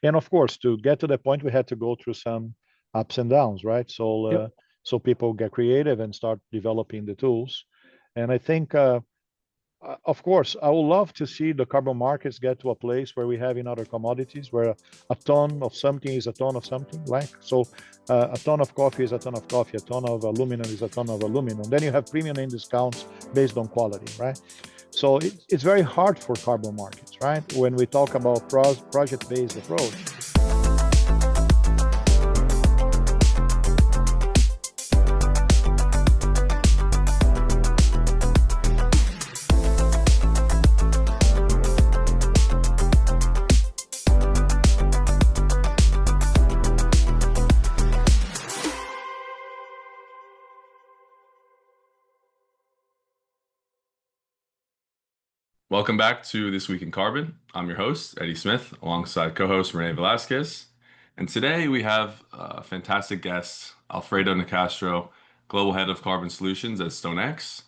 And of course, to get to the point, we had to go through some ups and downs, right? So, Yep. so people get creative and start developing the tools. And I think, of course, I would love to see the carbon markets get to a place where we have in other commodities, where a ton of something is a ton of something, like so. A ton of coffee is a ton of coffee. A ton of aluminum is a ton of aluminum. Then you have premium and discounts based on quality, right? So it's very hard for carbon markets, right? When we talk about project-based approach. Welcome back to This Week in Carbon. I'm your host, Eddie Smith, alongside co-host Rene Velasquez. And today we have a fantastic guest, Alfredo Nicastro, Global Head of Carbon Solutions at StoneX.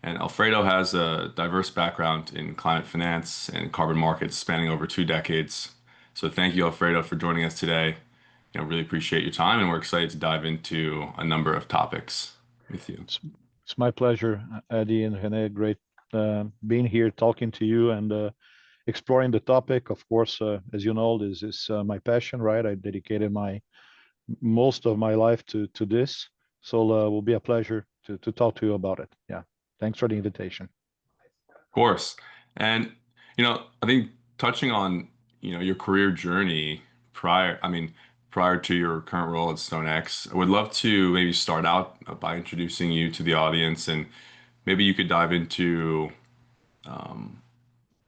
And Alfredo has a diverse background in climate finance and carbon markets spanning over 2 decades. So thank you, Alfredo, for joining us today. Really appreciate your time, and we're excited to dive into a number of topics with you. It's my pleasure, Eddie and Rene. Great being here, talking to you, and exploring the topic. Of course, as you know, this is my passion, right? I dedicated most of my life to this, so it will be a pleasure to talk to you about it. Yeah, thanks for the invitation. Of course, and I think touching on your career journey prior to your current role at StoneX, I would love to maybe start out by introducing you to the audience, and maybe you could dive into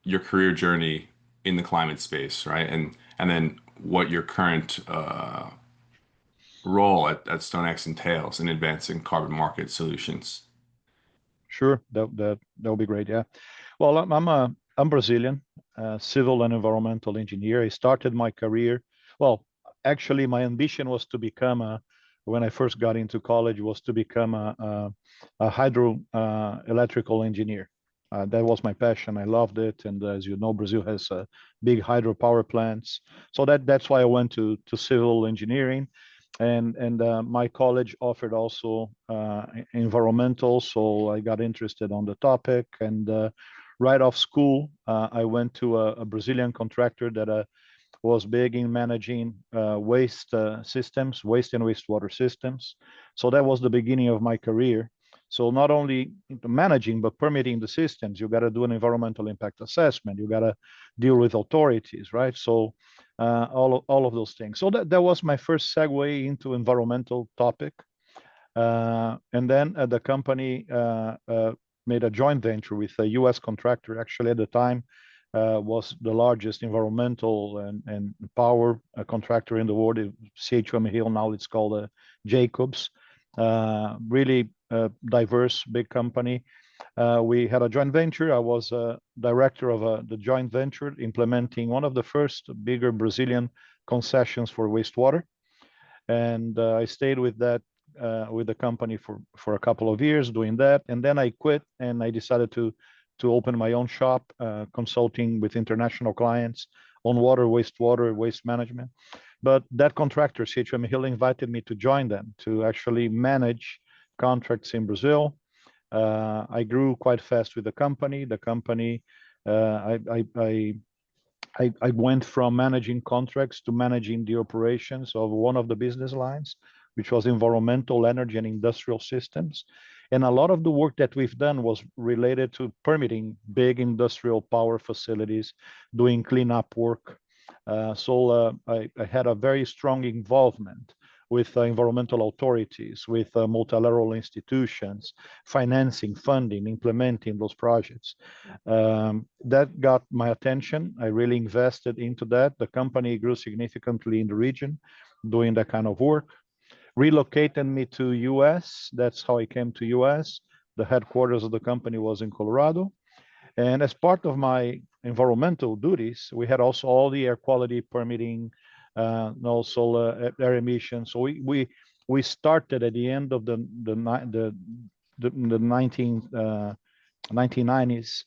your career journey in the climate space, right? And then what your current role at StoneX entails in advancing carbon market solutions. Sure, that will be great. Yeah, well, I'm Brazilian, civil and environmental engineer. I started my career. Well, actually, my ambition was to become when I first got into college, was to become a hydro electrical engineer. That was my passion. I loved it, and as you know, Brazil has big hydropower plants. So that's why I went to civil engineering, and my college offered also environmental. So I got interested on the topic, and right off school, I went to a Brazilian contractor that was big in managing waste systems, waste and wastewater systems. So that was the beginning of my career. So not only managing, but permitting the systems, you got to do an environmental impact assessment. You got to deal with authorities, right? So all of those things. So that was my first segue into environmental topic. And then the company made a joint venture with a U.S. contractor. Actually, at the time, was the largest environmental and power contractor in the world. CHM Hill, now it's called Jacobs. Really diverse, big company. We had a joint venture. I was a director of the joint venture, implementing one of the first bigger Brazilian concessions for wastewater. And I stayed with that with the company for a couple of years doing that. And then I quit, and I decided to open my own shop, consulting with international clients on water, wastewater, waste management. But that contractor, CHM Hill, invited me to join them to actually manage contracts in Brazil. I grew quite fast with the company. The company, I went from managing contracts to managing the operations of one of the business lines, which was environmental, energy, and industrial systems. And a lot of the work that we've done was related to permitting big industrial power facilities, doing cleanup work. So I had a very strong involvement with environmental authorities, with multilateral institutions, financing, funding, implementing those projects. That got my attention. I really invested into that. The company grew significantly in the region, doing that kind of work. Relocated me to US. That's how I came to US. The headquarters of the company was in Colorado. And as part of my environmental duties, we had also all the air quality permitting, and also air emissions. So we started at the end of the 1990s.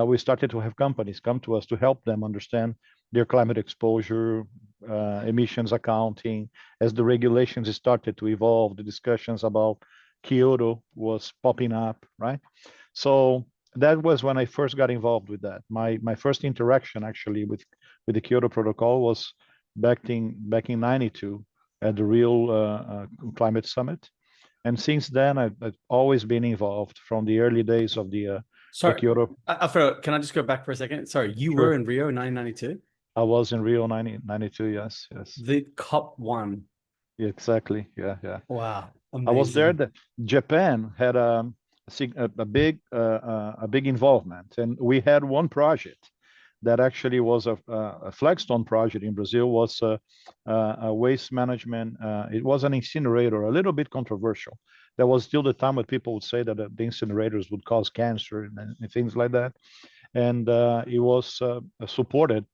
We started to have companies come to us to help them understand their climate exposure, emissions accounting. As the regulations started to evolve, the discussions about Kyoto was popping up, right? So that was when I first got involved with that. My first interaction actually with the Kyoto Protocol was back in '92 at the Real Climate Summit. And since then, I've always been involved from the early days of the Sorry, Kyoto. Alfredo, can I just go back for a second? Sorry, you Sure. were in Rio in 1992? I was in Rio 92, yes, yes. The COP1. Exactly, yeah, yeah. Wow, amazing. I was there. Japan had a big involvement, and we had one project that actually was a flagstone project in Brazil. Was a waste management. It was an incinerator, a little bit controversial. There was still the time when people would say that the incinerators would cause cancer and things like that, and it was supported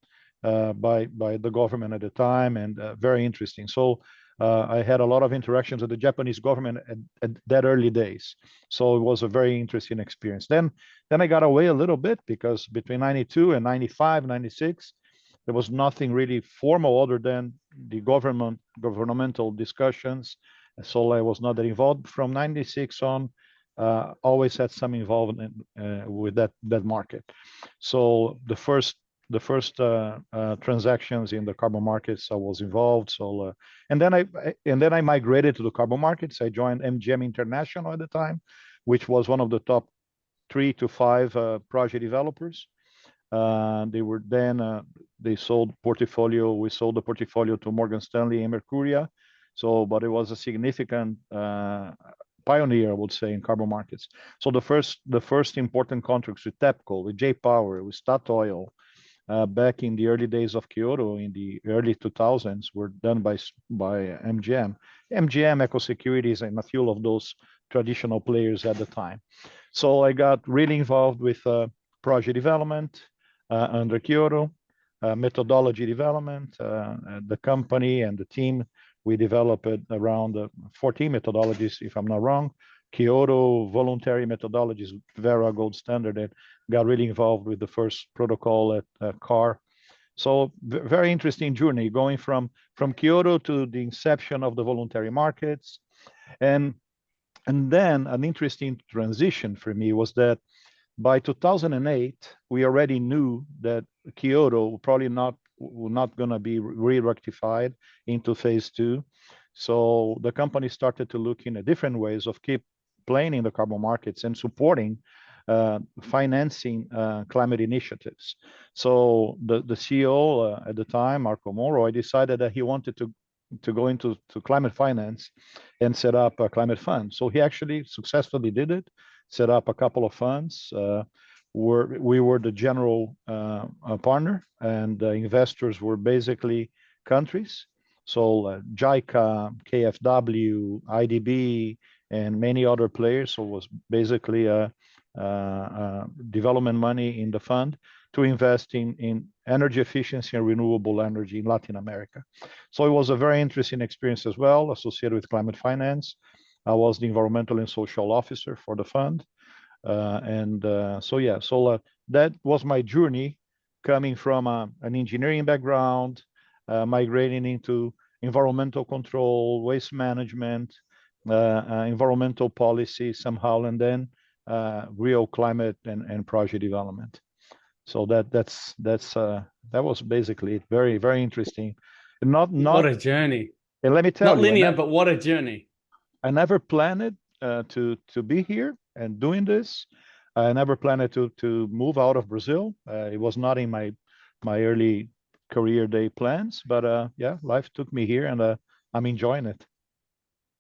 by the government at the time, and very interesting. So I had a lot of interactions with the Japanese government at that early days. So it was a very interesting experience. Then I got away a little bit because between 92 and 95, 96, there was nothing really formal other than the governmental discussions. So I was not that involved. From 96 on, always had some involvement with that market. So the first transactions in the carbon markets, I was involved. So and then I migrated to the carbon markets. I joined MGM International at the time, which was one of the top 3 to 5 project developers. They were then they sold portfolio. We sold the portfolio to Morgan Stanley and Mercuria. So, but it was a significant pioneer, I would say, in carbon markets. So the first important contracts with TEPCO, with J-Power, with Statoil, back in the early days of Kyoto in the early 2000s were done by MGM, Eco Securities, and a few of those traditional players at the time. So I got really involved with project development under Kyoto, methodology development. The company and the team, we developed around 14 methodologies, if I'm not wrong. Kyoto voluntary methodologies, Vera gold standard, and got really involved with the first protocol at CAR. So very interesting journey going from Kyoto to the inception of the voluntary markets. And then an interesting transition for me was that by 2008, we already knew that Kyoto probably not going to be re-rectified into phase 2. So the company started to look in different ways of keep playing in the carbon markets and supporting financing climate initiatives. So the CEO at the time, Marco Moro, I decided that he wanted to go into climate finance and set up a climate fund. So he actually successfully did it, set up a couple of funds. We were the general partner, and the investors were basically countries. So JICA, KfW, IDB, and many other players. So it was basically development money in the fund to invest in energy efficiency and renewable energy in Latin America. So it was a very interesting experience as well, associated with climate finance. I was the environmental and social officer for the fund. So that was my journey, coming from an engineering background, migrating into environmental control, waste management, environmental policy somehow, and then real climate and project development. So that was basically it. Very, very interesting. Not what a journey. And let me tell you, not linear, but what a journey. I never planned to be here and doing this. I never planned to move out of Brazil. It was not in my early career day plans, but yeah, life took me here, and I'm enjoying it.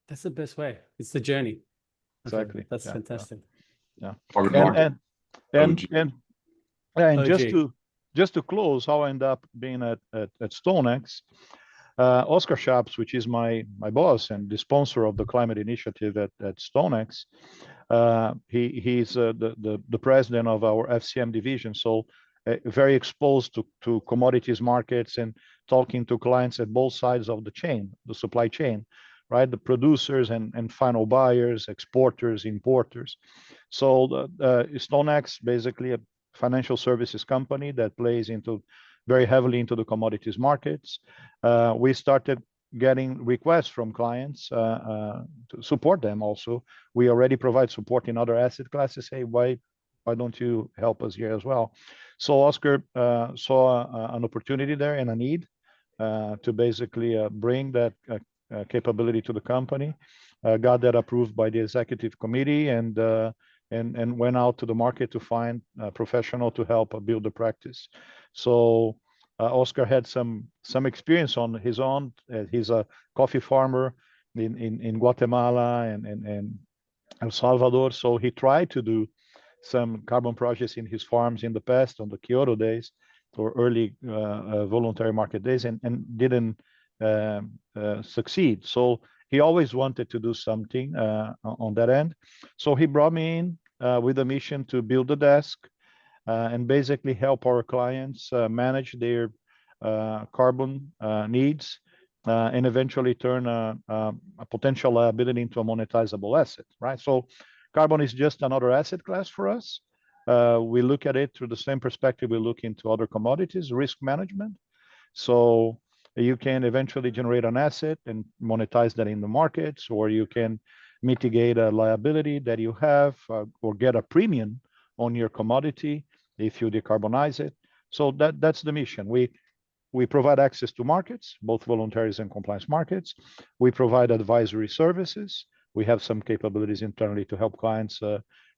That's the best way. It's the journey. Exactly. Okay, that's fantastic. Yeah. And just to close, how I end up being at StoneX. Oscar Schaps, which is my boss and the sponsor of the climate initiative at StoneX, he's the president of our FCM division, so very exposed to commodities markets and talking to clients at both sides of the chain, the supply chain, right? The producers and final buyers, exporters, importers. So StoneX, basically a financial services company that plays into very heavily into the commodities markets. We started getting requests from clients to support them also. We already provide support in other asset classes. Hey, why don't you help us here as well? So Oscar saw an opportunity there and a need to basically bring that capability to the company, got that approved by the executive committee, and went out to the market to find a professional to help build the practice. So Oscar had some experience on his own. He's a coffee farmer in Guatemala and El Salvador. So he tried to do some carbon projects in his farms in the past on the Kyoto days or early voluntary market days and didn't succeed. So he always wanted to do something on that end. So he brought me in with a mission to build a desk and basically help our clients manage their carbon needs and eventually turn a potential liability into a monetizable asset, right? So carbon is just another asset class for us. We look at it through the same perspective we look into other commodities, risk management. So you can eventually generate an asset and monetize that in the markets, or you can mitigate a liability that you have or get a premium on your commodity if you decarbonize it. So that's the mission. We provide access to markets, both voluntaries and compliance markets. We provide advisory services. We have some capabilities internally to help clients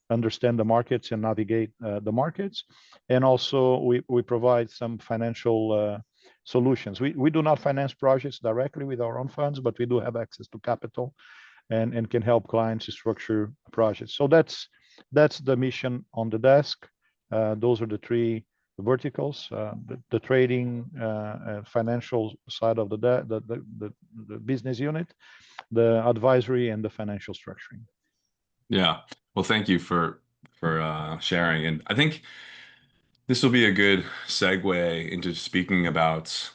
understand the markets and navigate the markets. And also we provide some financial solutions. We do not finance projects directly with our own funds, but we do have access to capital and can help clients structure projects. So that's the mission on the desk. Those are the three verticals: the trading, financial side of the business unit, the advisory, and the financial structuring. Yeah. Well, thank you for sharing. And I think this will be a good segue into speaking about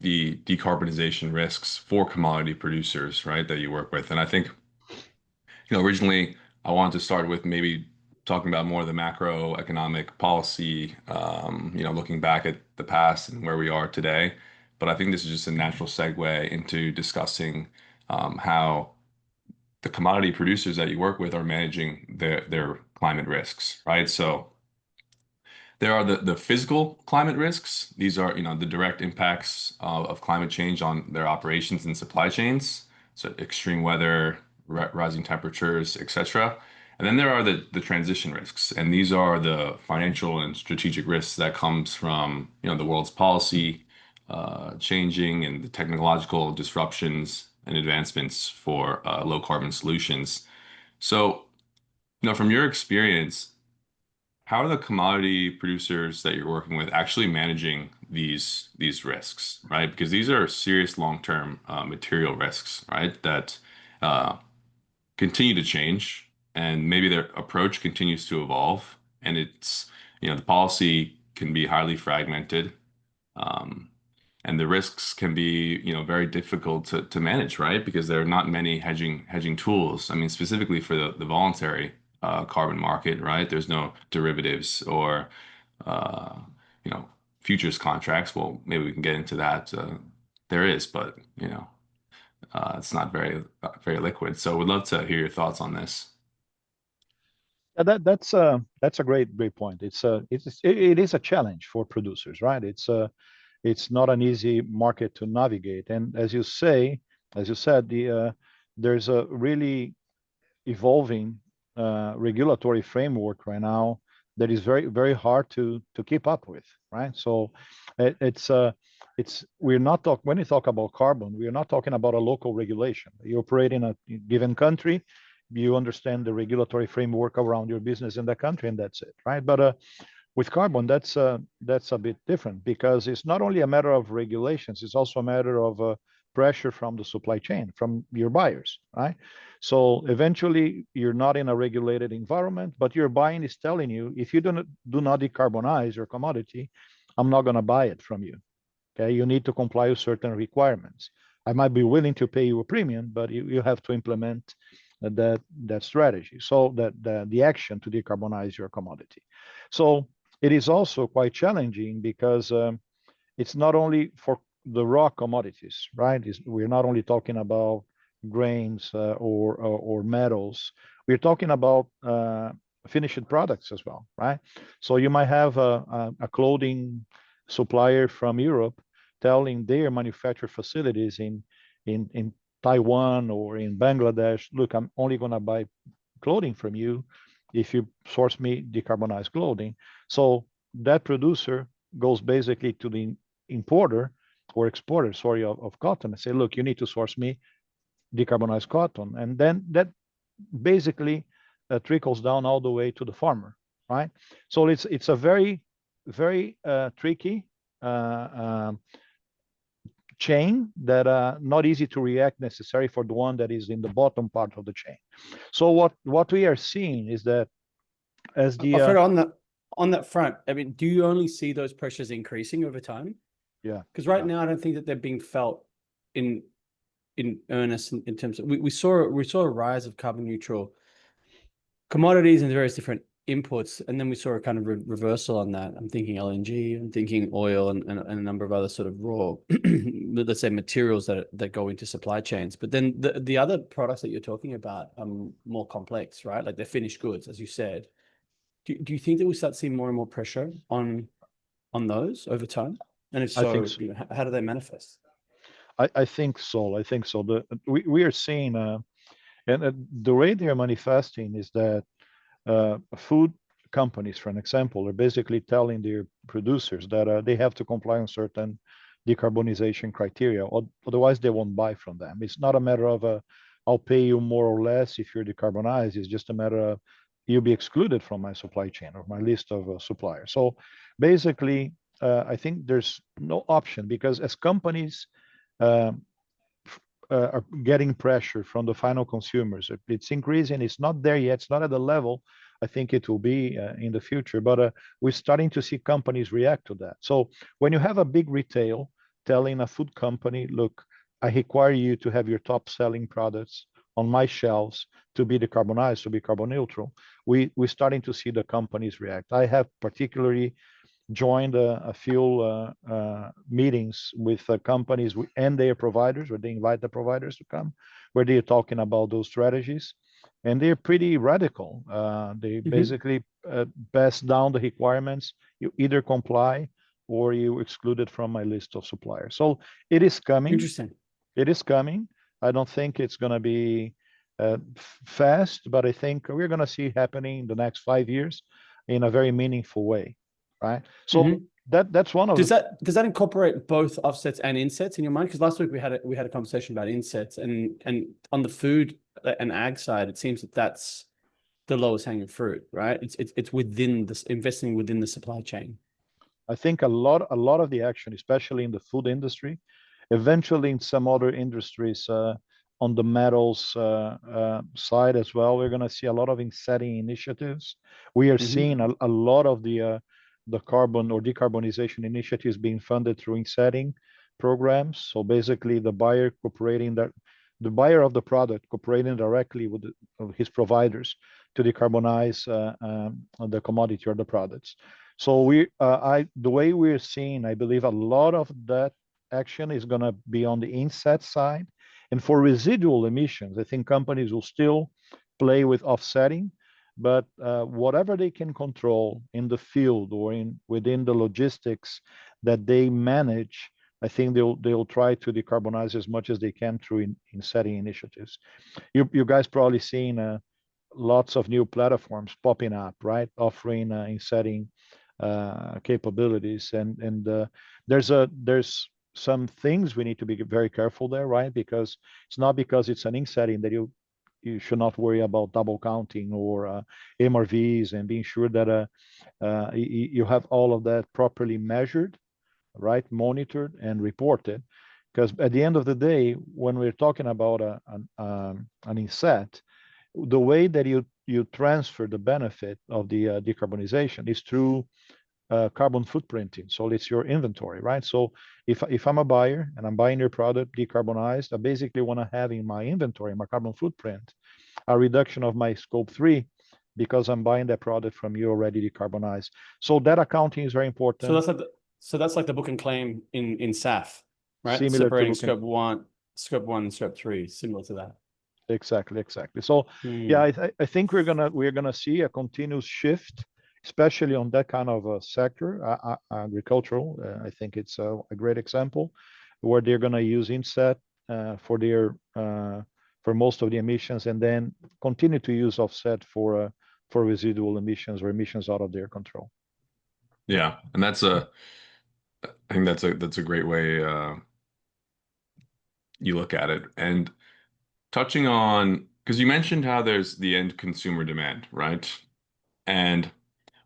the decarbonization risks for commodity producers, right, that you work with. And I think, originally I wanted to start with maybe talking about more of the macroeconomic policy, looking back at the past and where we are today. But I think this is just a natural segue into discussing how the commodity producers that you work with are managing their climate risks, right? So there are the physical climate risks. These are, the direct impacts of climate change on their operations and supply chains. So extreme weather, rising temperatures, etc. And then there are the transition risks, and these are the financial and strategic risks that comes from the world's policy changing and the technological disruptions and advancements for low carbon solutions. So, from your experience, how are the commodity producers that you're working with actually managing these risks, right? Because these are serious long-term material risks, right? That continue to change, and maybe their approach continues to evolve, and it's the policy can be highly fragmented, and the risks can be very difficult to manage, right? Because there are not many hedging tools. I mean, specifically for the voluntary carbon market, right? There's no derivatives or futures contracts. Well, maybe we can get into that. There is, but it's not very liquid. So we'd love to hear your thoughts on this. That's a great point. It is a challenge for producers, right? It's not an easy market to navigate. And as you said, there's a really evolving regulatory framework right now that is very, very hard to keep up with, right? So when you talk about carbon, we're not talking about a local regulation. You operate in a given country, you understand the regulatory framework around your business in that country, and that's it, right? But with carbon, that's a bit different, because it's not only a matter of regulations, it's also a matter of pressure from the supply chain, from your buyers, right? So eventually you're not in a regulated environment, but your buying is telling you, if you do not decarbonize your commodity, I'm not going to buy it from you. Okay, you need to comply with certain requirements. I might be willing to pay you a premium, but you have to implement that strategy. So that the action to decarbonize your commodity. So it is also quite challenging, because it's not only for the raw commodities, right? We're not only talking about grains or metals. We're talking about finished products as well, right? So you might have a clothing supplier from Europe telling their manufacturing facilities in Taiwan or in Bangladesh, look, I'm only going to buy clothing from you if you source me decarbonized clothing. So that producer goes basically to the importer or exporter, sorry, of cotton and say, look, you need to source me decarbonized cotton. And then that basically trickles down all the way to the farmer, right? So it's a very, very tricky chain that not easy to react necessary for the one that is in the bottom part of the chain. So what we are seeing is that as the Alfredo, on that front, I mean, do you only see those pressures increasing over time? Yeah, Because right now I don't think that they're being felt in earnest in terms of we saw a rise of carbon neutral commodities and various different inputs, and then we saw a kind of reversal on that. I'm thinking LNG, I'm thinking oil, and a number of other sort of raw, let's say, materials that go into supply chains. But then the other products that you're talking about are more complex, right? Like they're finished goods, as you said. Do you think that we start seeing more and more pressure on those over time? And if I so, think so. you know, how do they manifest? I think so. I think so. We are seeing, and the way they are manifesting is that food companies, for an example, are basically telling their producers that they have to comply on certain decarbonization criteria, or otherwise they won't buy from them. It's not a matter of I'll pay you more or less if you're decarbonized. It's just a matter of you'll be excluded from my supply chain or my list of suppliers. So basically, I think there's no option because as companies um, are getting pressure from the final consumers. It's increasing. It's not there yet. It's not at the level I think it will be in the future. But we're starting to see companies react to that. So when you have a big retail telling a food company, look, I require you to have your top selling products on my shelves to be decarbonized, to be carbon neutral, we're starting to see the companies react. I have particularly joined a few meetings with companies and their providers, where they invite the providers to come, where they're talking about those strategies, and they're pretty radical. They basically pass down the requirements. You either comply or you excluded from my list of suppliers. So it is coming. Interesting. It is coming. I don't think it's going to be fast, but I think we're going to see happening in the next 5 years in a very meaningful way. Right. So that's one of does that incorporate both offsets and insets in your mind? Because last week we had a conversation about insets, and on the food and ag side, it seems that that's the lowest hanging fruit, right? It's within this, investing within the supply chain. I think a lot of the action, especially in the food industry, eventually in some other industries on the metals side as well, we're going to see a lot of insetting initiatives. We are seeing a lot of the carbon or decarbonization initiatives being funded through insetting programs. So basically the buyer the buyer of the product cooperating directly with his providers to decarbonize the commodity or the products. So the way we're seeing, I believe a lot of that action is going to be on the inset side. And for residual emissions, I think companies will still play with offsetting, but whatever they can control in the field or within the logistics that they manage, I think they'll try to decarbonize as much as they can through insetting initiatives. You guys probably seen lots of new platforms popping up, right? Offering insetting capabilities, and there's some things we need to be very careful there, right? Because it's not because it's an insetting that you should not worry about double counting or MRVs and being sure that you have all of that properly measured, right? Monitored and reported. Because at the end of the day, when we're talking about an inset, the way that you transfer the benefit of the decarbonization is through carbon footprinting. So it's your inventory, right? So if I'm a buyer and I'm buying your product decarbonized, I basically want to have in my inventory, my carbon footprint, a reduction of my scope 3 because I'm buying that product from you already decarbonized. So that accounting is very important. So So that's like the book and claim in SAF, right? Similar to Separating book and scope one and scope three, similar to that. exactly. So yeah, I think we're gonna see a continuous shift, especially on that kind of a sector, agricultural. I think it's a great example where they're gonna use inset for their for most of the emissions, and then continue to use offset for residual emissions or emissions out of their control. Yeah, and I think that's a great way you look at it. And touching on, because you mentioned how there's the end consumer demand, right? And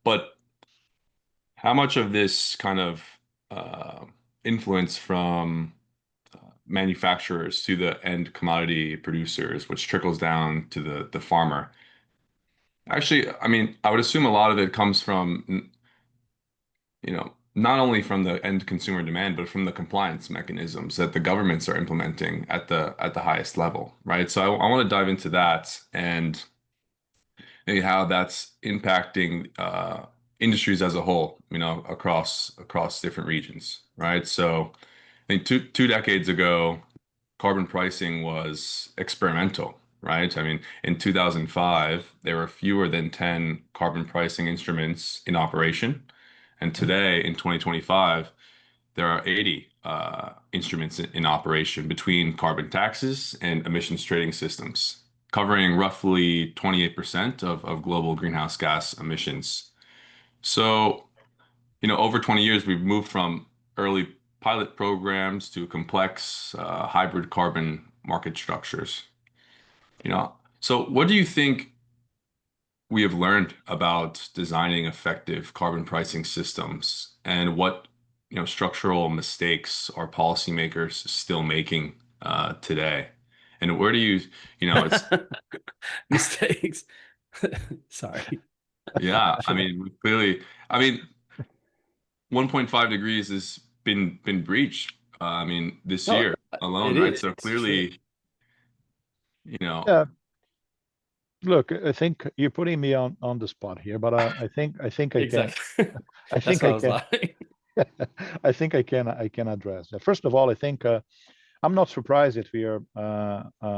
but how much of this kind of influence from manufacturers to the end commodity producers, which trickles down to the farmer? Actually, I mean, I would assume a lot of it comes from, not only from the end consumer demand, but from the compliance mechanisms that the governments are implementing at the highest level, right? So I want to dive into that and maybe how that's impacting industries as a whole, across different regions, right? So I think two decades ago, carbon pricing was experimental, right? I mean, in 2005, there were fewer than 10 carbon pricing instruments in operation. And today, in 2025, there are 80 instruments in operation between carbon taxes and emissions trading systems, covering roughly 28% of global greenhouse gas emissions. So, over 20 years, we've moved from early pilot programs to complex hybrid carbon market structures. So what do you think we have learned about designing effective carbon pricing systems, and what structural mistakes are policymakers still making today? And where do it's mistakes. Sorry. yeah, I mean, clearly, I mean, 1.5 degrees has been breached. I mean, this No, year alone, it right? is. So It's true. clearly, you know, Yeah, look, I think you're putting me on the spot here, but I think I can. Exactly. I That's think what I I was can. like. I can address that. First of all, I think I'm not surprised that we are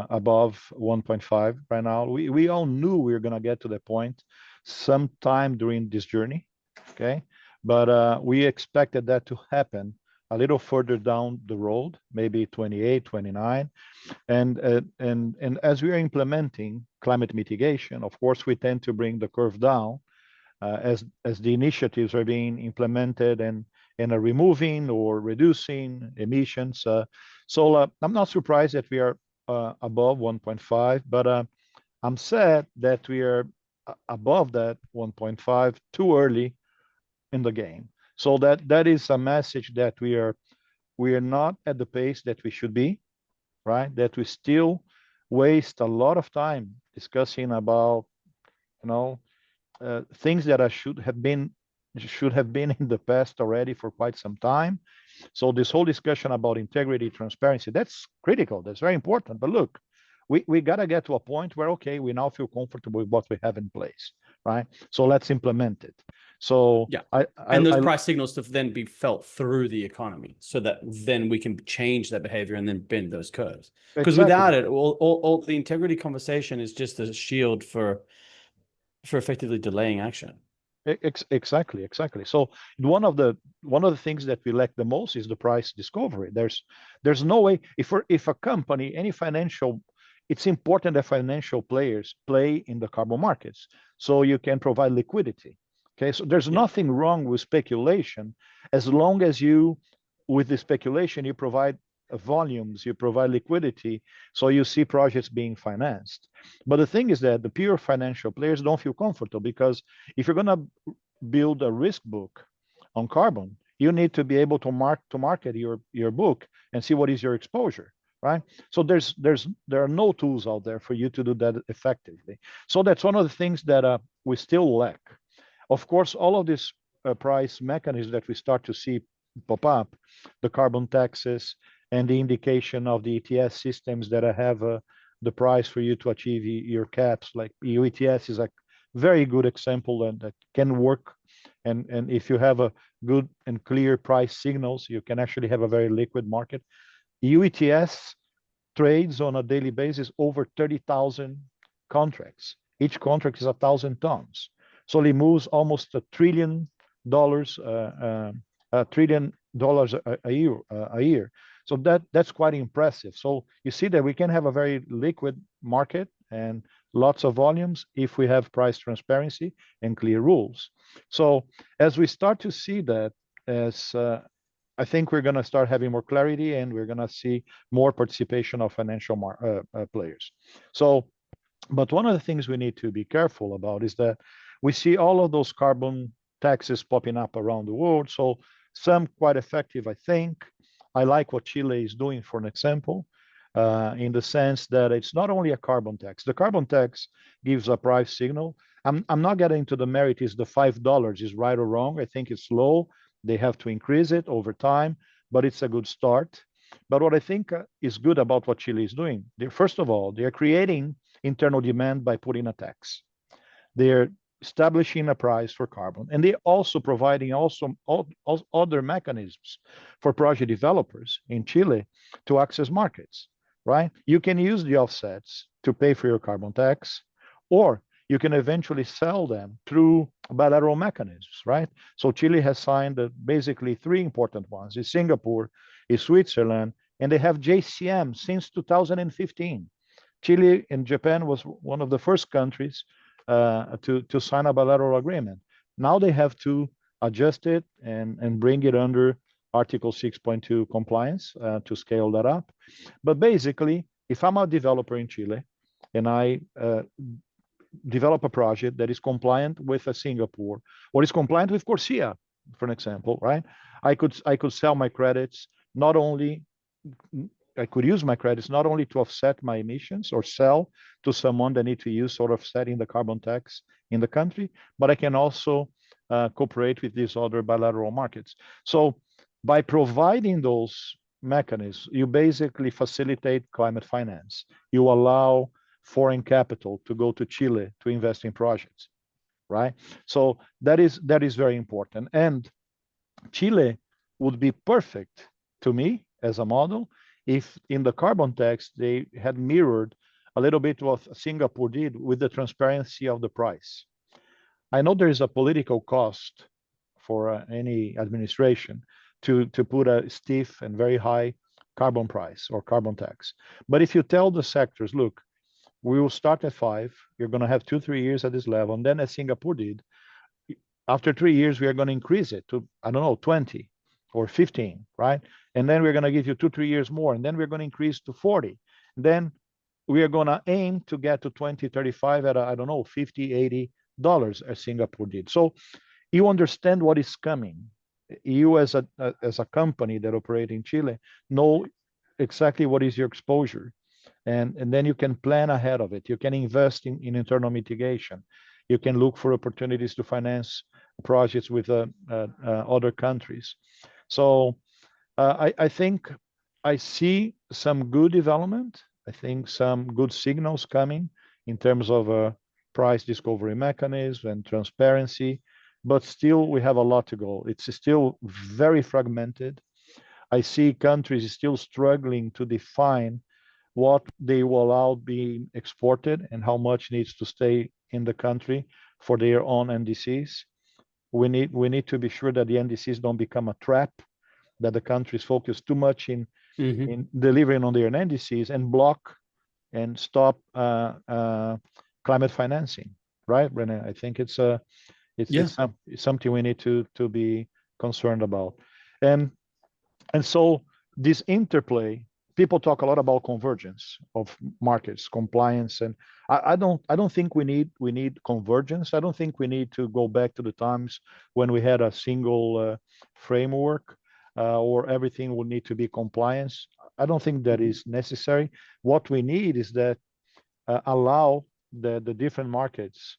above 1.5 right now. We all knew we were gonna get to that point sometime during this journey, okay? But we expected that to happen a little further down the road, maybe 28, 29. And as we are implementing climate mitigation, of course, we tend to bring the curve down as the initiatives are being implemented and are removing or reducing emissions. So I'm not surprised that we are above 1.5, but I'm sad that we are above that 1.5 too early in the game. So that is a message that we are not at the pace that we should be, right? That we still waste a lot of time discussing about, you know, things that should have been in the past already for quite some time. So this whole discussion about integrity, transparency, that's critical. That's very important. But look, we got to get to a point where, okay, we now feel comfortable with what we have in place, right? So let's implement it. So Yeah. I And those price signals to then be felt through the economy so that then we can change that behavior and then bend those curves. Because without it, all the integrity conversation is just a shield for effectively delaying action. Exactly. So one of the things that we lack the most is the price discovery. There's no way if a company, any financial, it's important that financial players play in the carbon markets so you can provide liquidity. Okay, so there's nothing wrong with speculation as long as with the speculation, you provide volumes, you provide liquidity, so you see projects being financed. But the thing is that the pure financial players don't feel comfortable because if you're going to build a risk book on carbon, you need to be able to market your book and see what is your exposure, right? So there are no tools out there for you to do that effectively. So that's one of the things that we still lack. Of course, all of these price mechanisms that we start to see pop up, the carbon taxes and the indication of the ETS systems that have the price for you to achieve your caps, like EU ETS is a very good example that can work And if you have a good and clear price signals, you can actually have a very liquid market. UETS trades on a daily basis over 30,000 contracts. Each contract is 1,000 tons. So it moves almost $1 trillion, a year. So that's quite impressive. So you see that we can have a very liquid market and lots of volumes if we have price transparency and clear rules. So as we start to see that, as I think we're going to start having more clarity, and we're going to see more participation of financial players. So, but one of the things we need to be careful about is that we see all of those carbon taxes popping up around the world. So some quite effective, I think. I like what Chile is doing, for an example, in the sense that it's not only a carbon tax. The carbon tax gives a price signal. I'm not getting into the merit, is the $5 is right or wrong. I think it's low. They have to increase it over time, but it's a good start. But what I think is good about what Chile is doing, first of all, they're creating internal demand by putting a tax. They're establishing a price for carbon, and they're also providing all other mechanisms for project developers in Chile to access markets, right? You can use the offsets to pay for your carbon tax, or you can eventually sell them through bilateral mechanisms, right? So Chile has signed basically three important ones: is Singapore, is Switzerland, and they have JCM since 2015. Chile and Japan was one of the first countries to sign a bilateral agreement. Now they have to adjust it and bring it under Article 6.2 compliance to scale that up. But basically, if I'm a developer in Chile and I develop a project that is compliant with a Singapore, or is compliant with Corsia, for an example, right? I could sell my credits, not only I could use my credits not only to offset my emissions or sell to someone that need to use sort of setting the carbon tax in the country, but I can also cooperate with these other bilateral markets. So by providing those mechanisms, you basically facilitate climate finance. You allow foreign capital to go to Chile to invest in projects, right? So that is very important. And Chile would be perfect to me as a model if in the carbon tax they had mirrored a little bit what Singapore did with the transparency of the price. I know there is a political cost for any administration to put a stiff and very high carbon price or carbon tax. But if you tell the sectors, look, we will start at 5, you're going to have 2-3 years at this level, and then as Singapore did, after 3 years, we are going to increase it to, I don't know, 20 or 15, right? And then we're going to give you 2-3 years more, and then we're going to increase to 40. And then we are going to aim to get to 2035 at, I don't know, $50-$80 as Singapore did. So you understand what is coming. You as a company that operates in Chile know exactly what is your exposure. And then you can plan ahead of it. You can invest in internal mitigation. You can look for opportunities to finance projects with other countries. So I think I see some good development. I think some good signals coming in terms of price discovery mechanism and transparency, but still we have a lot to go. It's still very fragmented. I see countries still struggling to define what they will allow being exported and how much needs to stay in the country for their own NDCs. We need to be sure that the NDCs don't become a trap, that the countries focus too much in delivering on their NDCs and block and stop climate financing, right, Rene? I think it's something we need to be concerned about. And so this interplay, people talk a lot about convergence of markets, compliance, and I don't think we need convergence. I don't think we need to go back to the times when we had a single framework or everything would need to be compliance. I don't think that is necessary. What we need is that allow the different markets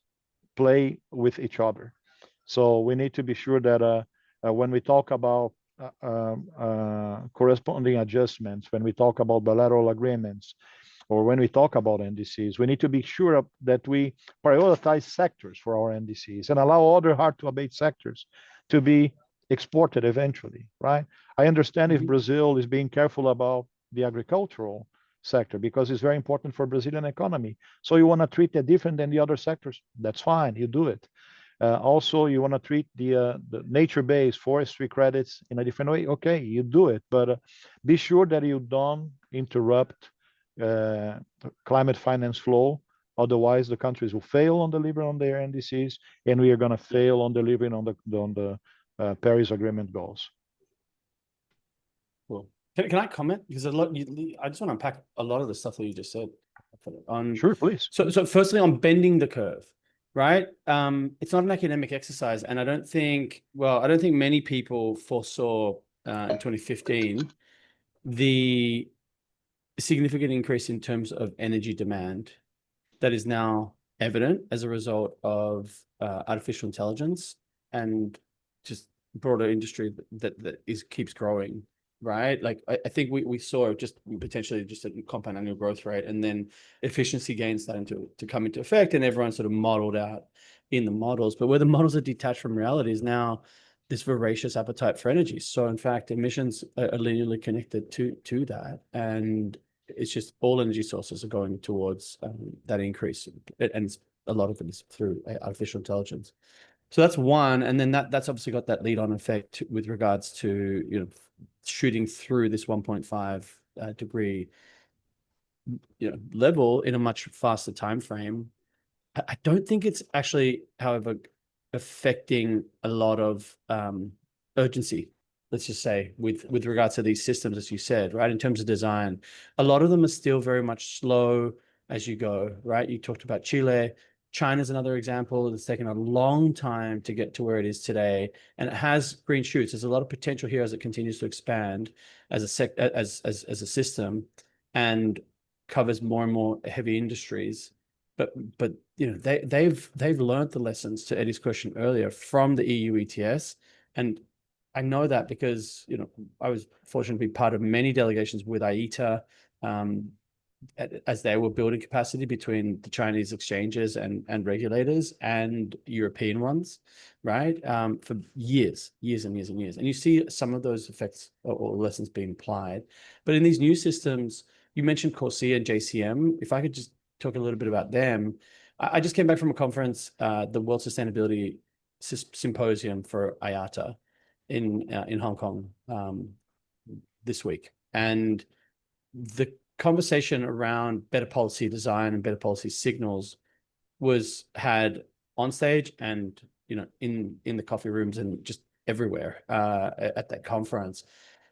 play with each other. So we need to be sure that when we talk about corresponding adjustments, when we talk about bilateral agreements, or when we talk about NDCs, we need to be sure that we prioritize sectors for our NDCs and allow other hard to abate sectors to be exported eventually, right? I understand if Brazil is being careful about the agricultural sector because it's very important for Brazilian economy. So you want to treat it different than the other sectors. That's fine, you do it. Also, you want to treat the nature-based forestry credits in a different way. Okay, you do it, but be sure that you don't interrupt climate finance flow. Otherwise, the countries will fail on delivering on their NDCs, and we are going to fail on delivering on the Paris Agreement goals. Cool. Can I comment? Because I just want to unpack a lot of the stuff that you just said. Sure, please. So firstly, on bending the curve, right? It's not an academic exercise, and I don't think many people foresaw in 2015 the significant increase in terms of energy demand that is now evident as a result of artificial intelligence and just broader industry that keeps growing, right? Like I think we saw just potentially just a compound annual growth rate, and then efficiency gains starting to come into effect, and everyone sort of modeled out in the models. But where the models are detached from reality is now this voracious appetite for energy. So in fact, emissions are linearly connected to that, and it's just all energy sources are going towards that increase, and a lot of it is through artificial intelligence. So that's one, and then that's obviously got that lead-on effect with regards to shooting through this 1.5 degree level in a much faster time frame. I don't think it's actually, however, affecting a lot of urgency, let's just say, with regards to these systems, as you said, right? In terms of design, a lot of them are still very much slow as you go, right? You talked about Chile. China's another example. It's taken a long time to get to where it is today, and it has green shoots. There's a lot of potential here as it continues to expand as a system and covers more and more heavy industries. But they've learned the lessons, to Eddie's question earlier, from the EU ETS, and I know that because I was fortunate to be part of many delegations with IETA as they were building capacity between the Chinese exchanges and regulators and European ones, right? For years and years and years. And you see some of those effects or lessons being applied. But in these new systems, you mentioned Corsia and JCM. If I could just talk a little bit about them. I just came back from a conference, the World Sustainability Symposium for IATA in Hong Kong this week. And the conversation around better policy design and better policy signals was had on stage and in the coffee rooms and just everywhere at that conference.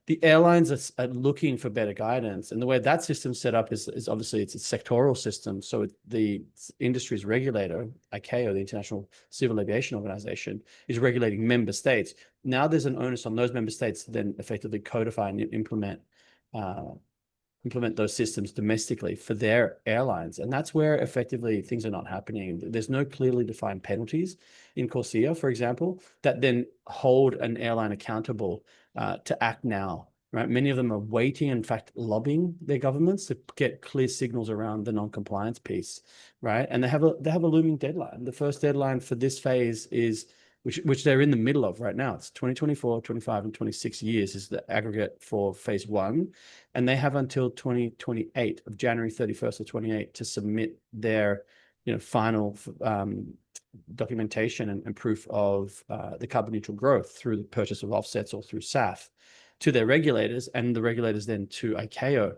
The airlines are looking for better guidance, and the way that system's set up is obviously it's a sectoral system. So the industry's regulator, ICAO, the International Civil Aviation Organization, is regulating member states. Now there's an onus on those member states to then effectively codify and implement those systems domestically for their airlines. And that's where effectively things are not happening. There's no clearly defined penalties in Corsia, for example, that then hold an airline accountable to act now, right? Many of them are waiting, in fact, lobbying their governments to get clear signals around the non-compliance piece, right? And they have a looming deadline. The first deadline for this phase is, which they're in the middle of right now. It's 2024, 25, and 26 years is the aggregate for phase one. And they have until 2028 of January 31st of 28 to submit their, final documentation and proof of the carbon neutral growth through the purchase of offsets or through SAF to their regulators, and the regulators then to ICAO.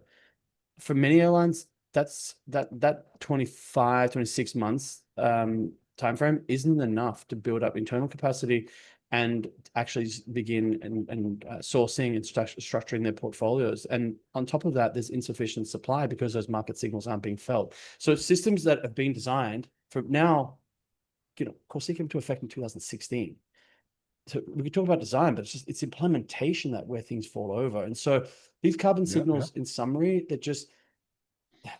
For many airlines, that 25, 26 months timeframe isn't enough to build up internal capacity and actually begin and sourcing and structuring their portfolios. And on top of that, there's insufficient supply because those market signals aren't being felt. So systems that have been designed for now, Corsia came into effect in 2016. So we could talk about design, but it's implementation where things fall over. And so these carbon signals, in summary, they're just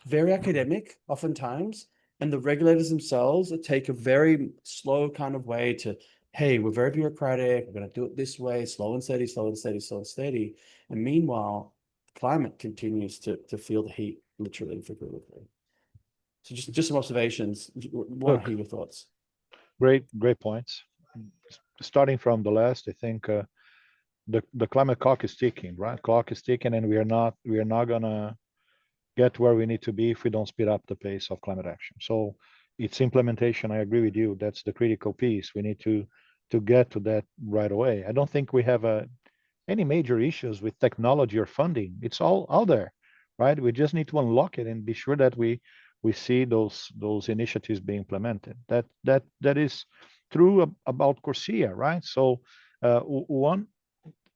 very academic oftentimes, and the regulators themselves take a very slow kind of way to, hey, we're very bureaucratic, we're going to do it this way, slow and steady, slow and steady, slow and steady. And meanwhile, climate continues to feel the heat, literally and figuratively. So just some observations. Want to hear your thoughts. Great points. Starting from the last, I think the climate clock is ticking, right? Clock is ticking, and we are not gonna get where we need to be if we don't speed up the pace of climate action. So its implementation, I agree with you. That's the critical piece. We need to get to that right away. I don't think we have any major issues with technology or funding. It's all out there, right? We just need to unlock it and be sure that we see those initiatives being implemented. That is true about Corsia, right? So one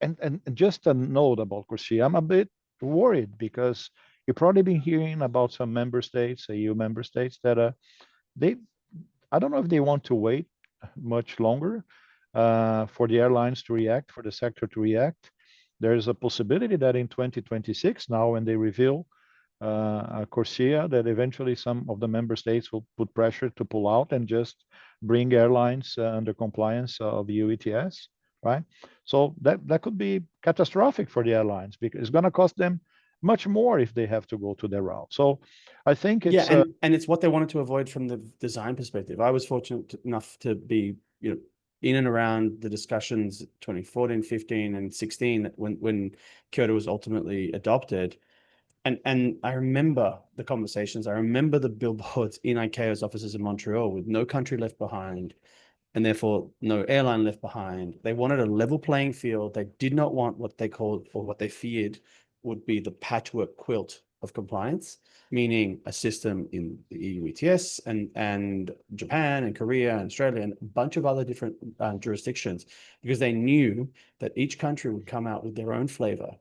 and just a note about Corsia, I'm a bit worried because you've probably been hearing about some member states, EU member states, that I don't know if they want to wait much longer for the airlines to react, for the sector to react. There's a possibility that in 2026, now when they reveal Corsia, that eventually some of the member states will put pressure to pull out and just bring airlines under compliance of EU ETS, right? So that could be catastrophic for the airlines because it's going to cost them much more if they have to go to their route. So I think it's and it's what they wanted to avoid from the design perspective. I was fortunate enough to be, in and around the discussions 2014, 15, and 16 when Kyoto was ultimately adopted. And I remember the conversations. I remember the billboards in ICAO's offices in Montreal with no country left behind, and therefore no airline left behind. They wanted a level playing field. They did not want what they called, or what they feared would be, the patchwork quilt of compliance, meaning a system in the EU ETS and Japan and Korea and Australia and a bunch of other different jurisdictions, because they knew that each country would come out with their own flavor.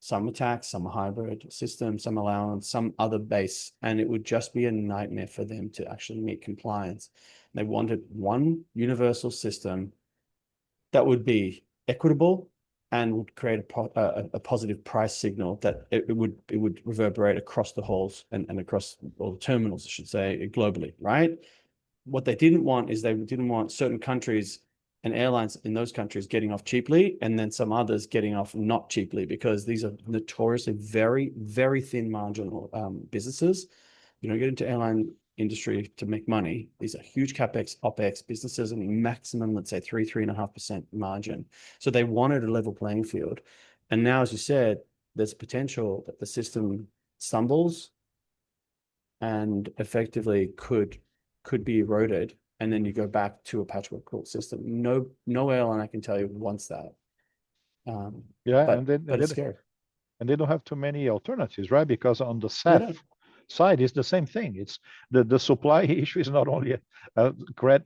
Some are tax, some are hybrid system, some allowance, some other base, and it would just be a nightmare for them to actually meet compliance. They wanted one universal system that would be equitable and would create a positive price signal that it would reverberate across the halls and across all the terminals, I should say, globally, right? What they didn't want is they didn't want certain countries and airlines in those countries getting off cheaply and then some others getting off not cheaply, because these are notoriously very, very thin marginal businesses. You don't get into airline industry to make money. These are huge capex, opex businesses, and maximum, let's say 3.5% margin. So they wanted a level playing field. And now, as you said, there's potential that the system stumbles and effectively could be eroded, and then you go back to a patchwork quilt system. No airline, I can tell you, wants that. But it's scary. And they don't have too many alternatives, right? Because on the SAF side, it's the same thing. It's the supply issue is not only a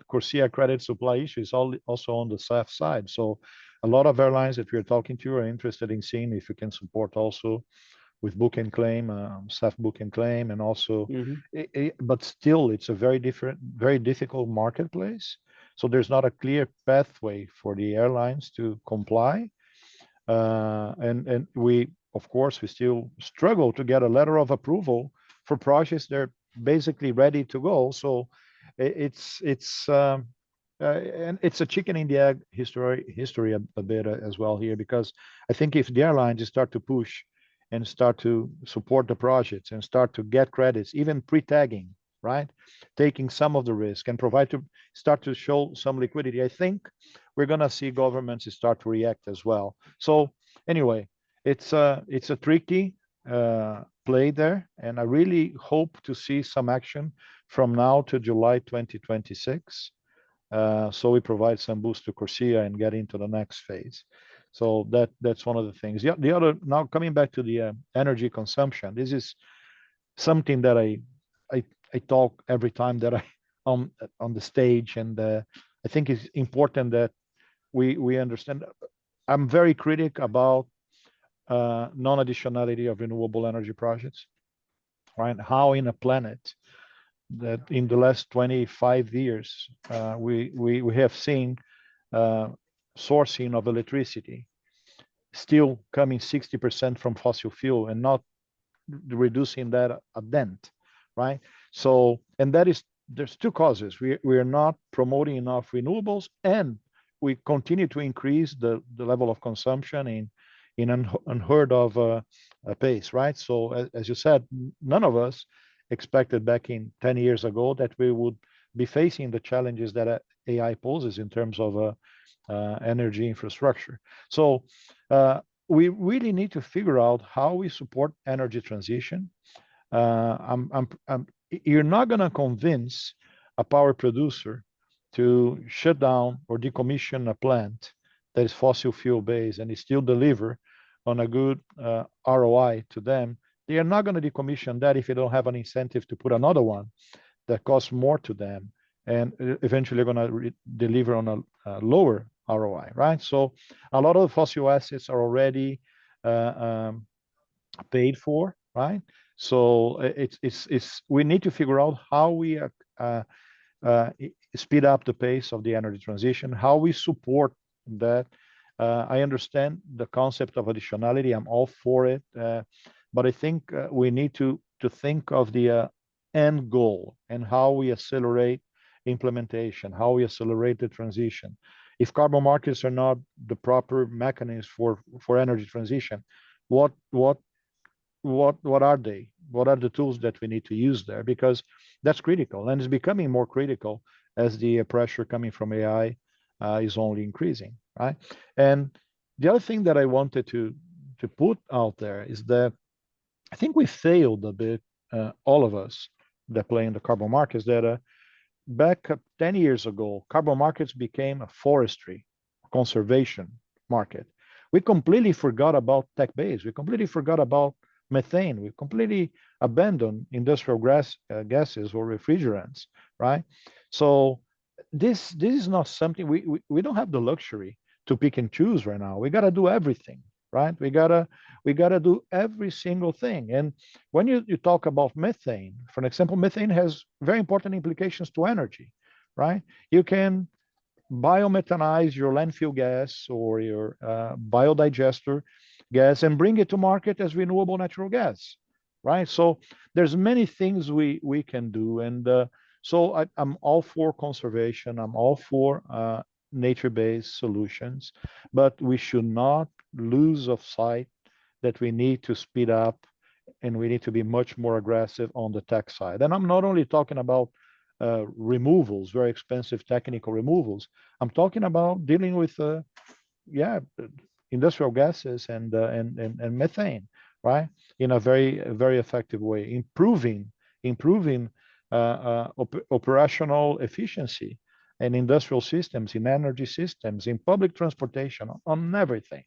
Corsia credit supply issue, it's also on the SAF side. So a lot of airlines that we're talking to are interested in seeing if we can support also with book and claim, SAF book and claim, and also, but still, it's a very difficult marketplace. So there's not a clear pathway for the airlines to comply, and we, of course, we still struggle to get a letter of approval for projects that are basically ready to go. So it's and it's a chicken in the egg history a bit as well here, because I think if the airlines start to push and start to support the projects and start to get credits, even pre-tagging, right? Taking some of the risk and start to show some liquidity, I think we're gonna see governments start to react as well. So anyway, it's a tricky play there, and I really hope to see some action from now to July 2026. So we provide some boost to Corsia and get into the next phase. So that's one of the things. The other, now coming back to the energy consumption, this is something that I talk every time that I on the stage, and I think it's important that we understand. I'm very critical about non-additionality of renewable energy projects, right? How in a planet that in the last 25 years we have seen sourcing of electricity still coming 60% from fossil fuel and not reducing that a dent, right? So, and that is, there's two causes. We are not promoting enough renewables, and we continue to increase the level of consumption in unheard of pace, right? So as you said, none of us expected back in 10 years ago that we would be facing the challenges that AI poses in terms of energy infrastructure. So we really need to figure out how we support energy transition. You're not going to convince a power producer to shut down or decommission a plant that is fossil fuel based and still deliver on a good ROI to them. They are not going to decommission that if they don't have an incentive to put another one that costs more to them and eventually going to deliver on a lower ROI, right? So a lot of the fossil assets are already paid for, right? So we need to figure out how we speed up the pace of the energy transition, how we support that. I understand the concept of additionality. I'm all for it, but I think we need to think of the end goal and how we accelerate implementation, how we accelerate the transition. If carbon markets are not the proper mechanisms for energy transition, what are they? What are the tools that we need to use there? Because that's critical, and it's becoming more critical as the pressure coming from AI is only increasing, right? And the other thing that I wanted to put out there is that I think we failed a bit, all of us that play in the carbon markets, that back 10 years ago, carbon markets became a forestry conservation market. We completely forgot about tech base. We completely forgot about methane. We completely abandoned industrial gases or refrigerants, right? So this is not something we don't have the luxury to pick and choose right now. We got to do everything, right? We gotta do every single thing. And when you talk about methane, for example, methane has very important implications to energy, right? You can biomethanize your landfill gas or your biodigester gas and bring it to market as renewable natural gas, right? So there's many things we can do. And so I'm all for conservation. I'm all for nature-based solutions, but we should not lose of sight that we need to speed up and we need to be much more aggressive on the tech side. And I'm not only talking about removals, very expensive technical removals. I'm talking about dealing with, industrial gases and methane, right? In a very effective way, improving operational efficiency in industrial systems, in energy systems, in public transportation, on everything,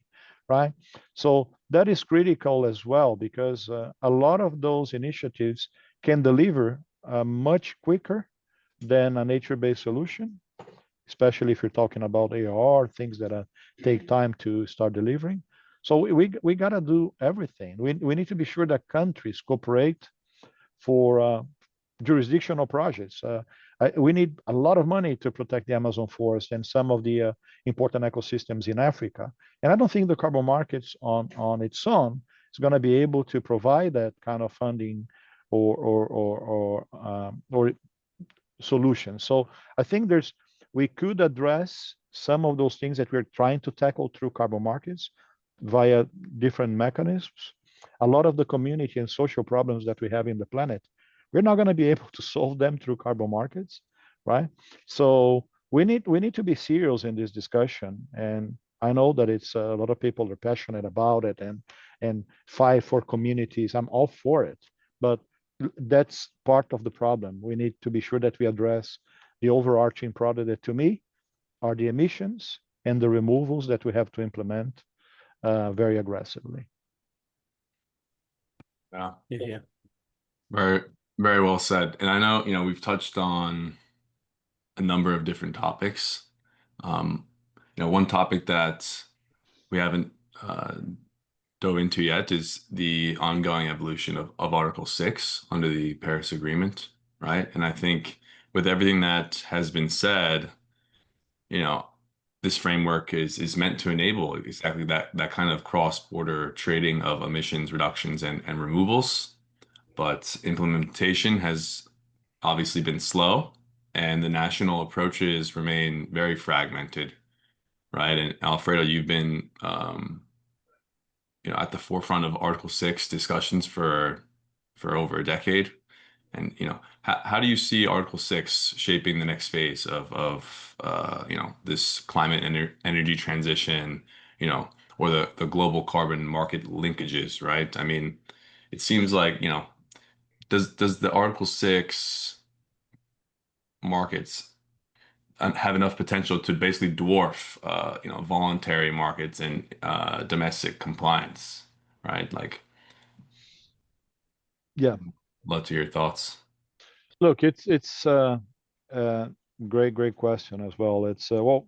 right? So that is critical as well, because a lot of those initiatives can deliver much quicker than a nature-based solution, especially if you're talking about AR, things that take time to start delivering. So we got to do everything. We need to be sure that countries cooperate for jurisdictional projects. We need a lot of money to protect the Amazon forest and some of the important ecosystems in Africa. And I don't think the carbon markets on its own is going to be able to provide that kind of funding or solutions. So I think we could address some of those things that we're trying to tackle through carbon markets via different mechanisms. A lot of the community and social problems that we have in the planet, we're not going to be able to solve them through carbon markets, right? So we need to be serious in this discussion. And I know that it's a lot of people are passionate about it and fight for communities. I'm all for it, but that's part of the problem. We need to be sure that we address the overarching problem that, to me, are the emissions and the removals that we have to implement very aggressively. Yeah. Very, very well said. And I know, we've touched on a number of different topics. One topic that we haven't dove into yet is the ongoing evolution of Article 6 under the Paris Agreement, right? And I think with everything that has been said, this framework is meant to enable exactly that kind of cross-border trading of emissions reductions and removals. But implementation has obviously been slow, and the national approaches remain very fragmented, right? And Alfredo, you've been at the forefront of Article 6 discussions for over a decade. And how do you see Article 6 shaping the next phase of this climate and energy transition, or the global carbon market linkages, right? I mean, it seems like, does the Article 6 markets have enough potential to basically dwarf voluntary markets and domestic compliance, right? Like, Yeah. love to hear your thoughts. Look, it's great question as well. It's well,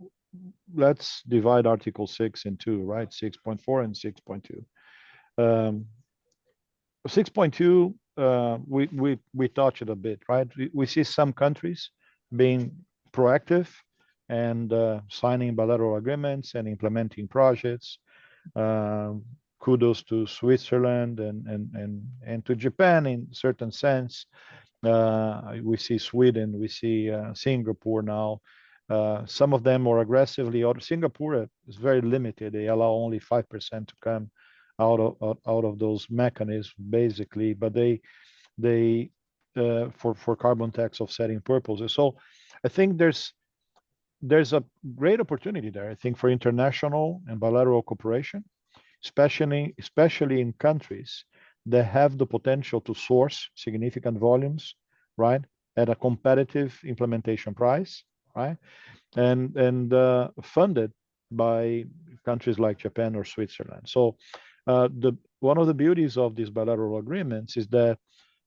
let's divide Article 6 in two, right? 6.4 and 6.2. 6.2, we touched it a bit, right? We see some countries being proactive and signing bilateral agreements and implementing projects. Kudos to Switzerland and to Japan in certain sense. We see Sweden, we see Singapore now. Some of them more aggressively. Or Singapore is very limited. They allow only 5% to come out of those mechanisms, basically. But they for carbon tax offsetting purposes. So I think there's a great opportunity there. I think for international and bilateral cooperation, especially in countries that have the potential to source significant volumes, right, at a competitive implementation price, right, and funded by countries like Japan or Switzerland. So one of the beauties of these bilateral agreements is that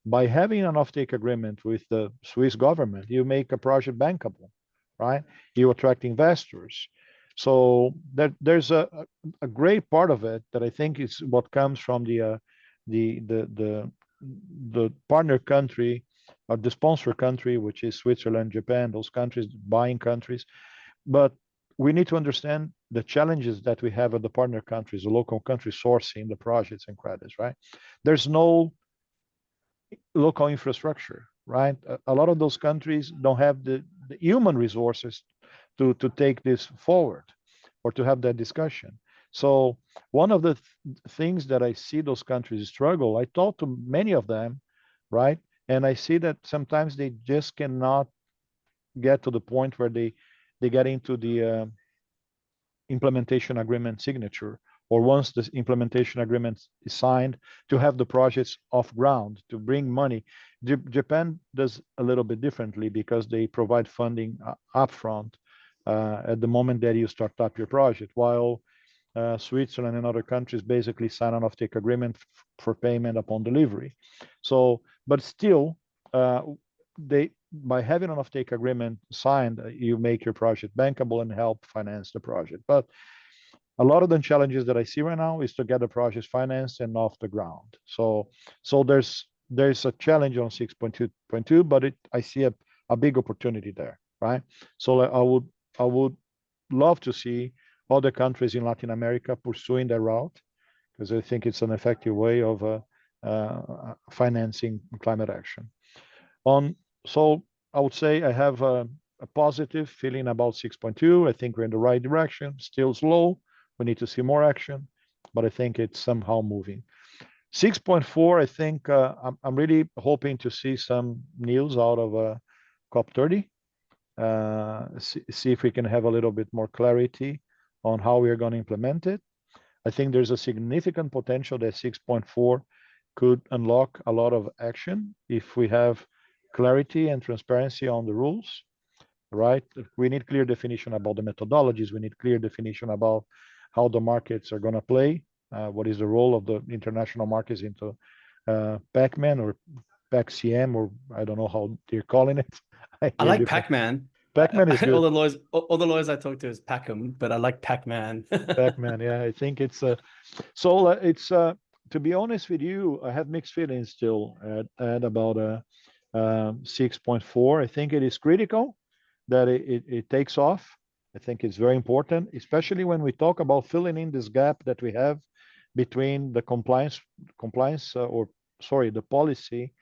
by having an offtake agreement with the Swiss government, you make a project bankable, right? You attract investors. So there's a great part of it that I think is what comes from the partner country or the sponsor country, which is Switzerland, Japan, those countries, buying countries. But we need to understand the challenges that we have at the partner countries, the local countries sourcing the projects and credits, right? There's no local infrastructure, right? A lot of those countries don't have the human resources to take this forward or to have that discussion. So one of the things that I see those countries struggle, I talk to many of them, right? And I see that sometimes they just cannot get to the point where they get into the implementation agreement signature, or once the implementation agreement is signed, to have the projects off ground, to bring money. Japan does a little bit differently because they provide funding upfront at the moment that you start up your project, while Switzerland and other countries basically sign an offtake agreement for payment upon delivery. So, but still, by having an offtake agreement signed, you make your project bankable and help finance the project. But a lot of the challenges that I see right now is to get the projects financed and off the ground. So there's a challenge on 6.2.2, but I see a big opportunity there, right? So I would love to see other countries in Latin America pursuing that route, because I think it's an effective way of financing climate action. So I would say I have a positive feeling about 6.2. I think we're in the right direction. Still slow. We need to see more action, but I think it's somehow moving. 6.4, I think I'm really hoping to see some news out of COP30. See if we can have a little bit more clarity on how we are going to implement it. I think there's a significant potential that 6.4 could unlock a lot of action if we have clarity and transparency on the rules, right? We need clear definition about the methodologies. We need clear definition about how the markets are going to play. What is the role of the international markets into Pac-Man or PAC-CM, or I don't know how they're calling it. I like Pac-Man. Pac-Man is good. All the lawyers I talk to is Pac-Man, but I like Pac-Man. Pac-Man, yeah, I think it's so it's to be honest with you, I have mixed feelings still at about 6.4. I think it is critical that it takes off. I think it's very important, especially when we talk about filling in this gap that we have between the the policy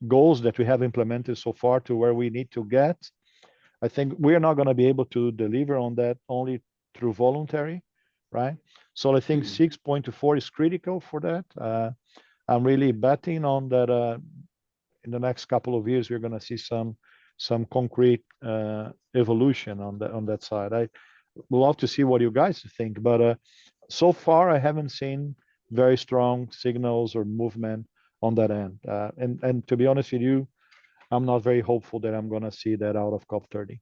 goals that we have implemented so far to where we need to get. I think we are not going to be able to deliver on that only through voluntary right? So I think 6.4 is critical for that. I'm really betting on that. In the next couple of years, we're going to see some concrete evolution on that side. I would love to see what you guys think, but so far I haven't seen very strong signals or movement on that end. And to be honest with you, I'm not very hopeful that I'm going to see that out of COP30.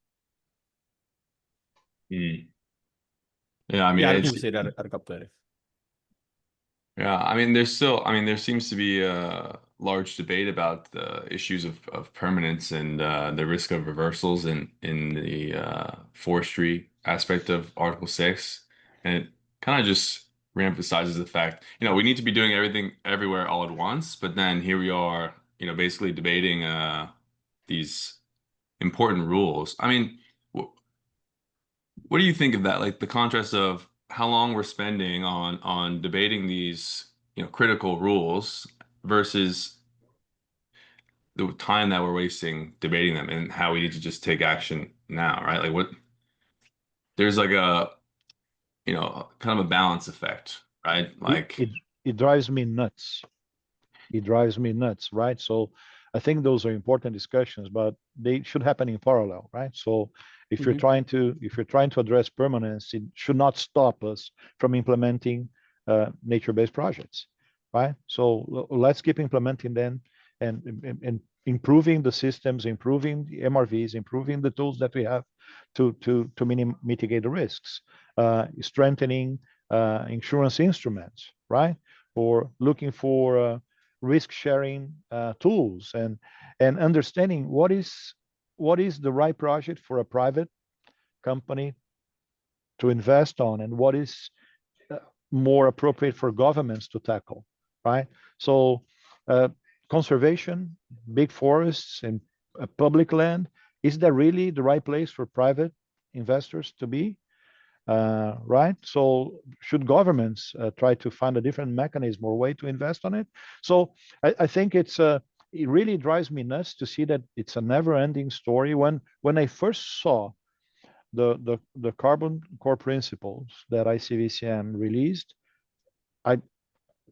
Yeah, I mean, I don't think we see it at a COP30. Yeah, I mean, there seems to be a large debate about the issues of permanence and the risk of reversals in the forestry aspect of Article 6. And it kind of just reemphasizes the fact, we need to be doing everything everywhere all at once, but then here we are, basically debating these important rules. I mean, what do you think of that? Like the contrast of how long we're spending on debating these, critical rules versus the time that we're wasting debating them and how we need to just take action now, right? Like there's like a, kind of a balance effect, right? Like it drives me nuts. It drives me nuts, right? So I think those are important discussions, but they should happen in parallel, right? So if you're trying to address permanence, it should not stop us from implementing nature-based projects, right? So let's keep implementing them and improving the systems, improving the MRVs, improving the tools that we have to mitigate the risks, strengthening insurance instruments, right? Or looking for risk sharing tools and understanding what is the right project for a private company to invest on and what is more appropriate for governments to tackle, right? So conservation, big forests and public land, is that really the right place for private investors to be? Right? So should governments try to find a different mechanism or way to invest on it? So I think it really drives me nuts to see that it's a never-ending story. When I first saw the carbon core principles that ICVCM released,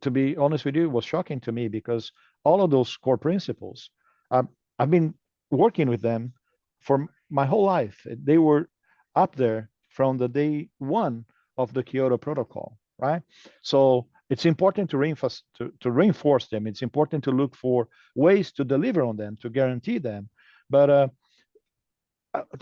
to be honest with you, it was shocking to me because all of those core principles, I've been working with them for my whole life. They were up there from the day one of the Kyoto Protocol, right? So it's important to reinforce them. It's important to look for ways to deliver on them, to guarantee them. But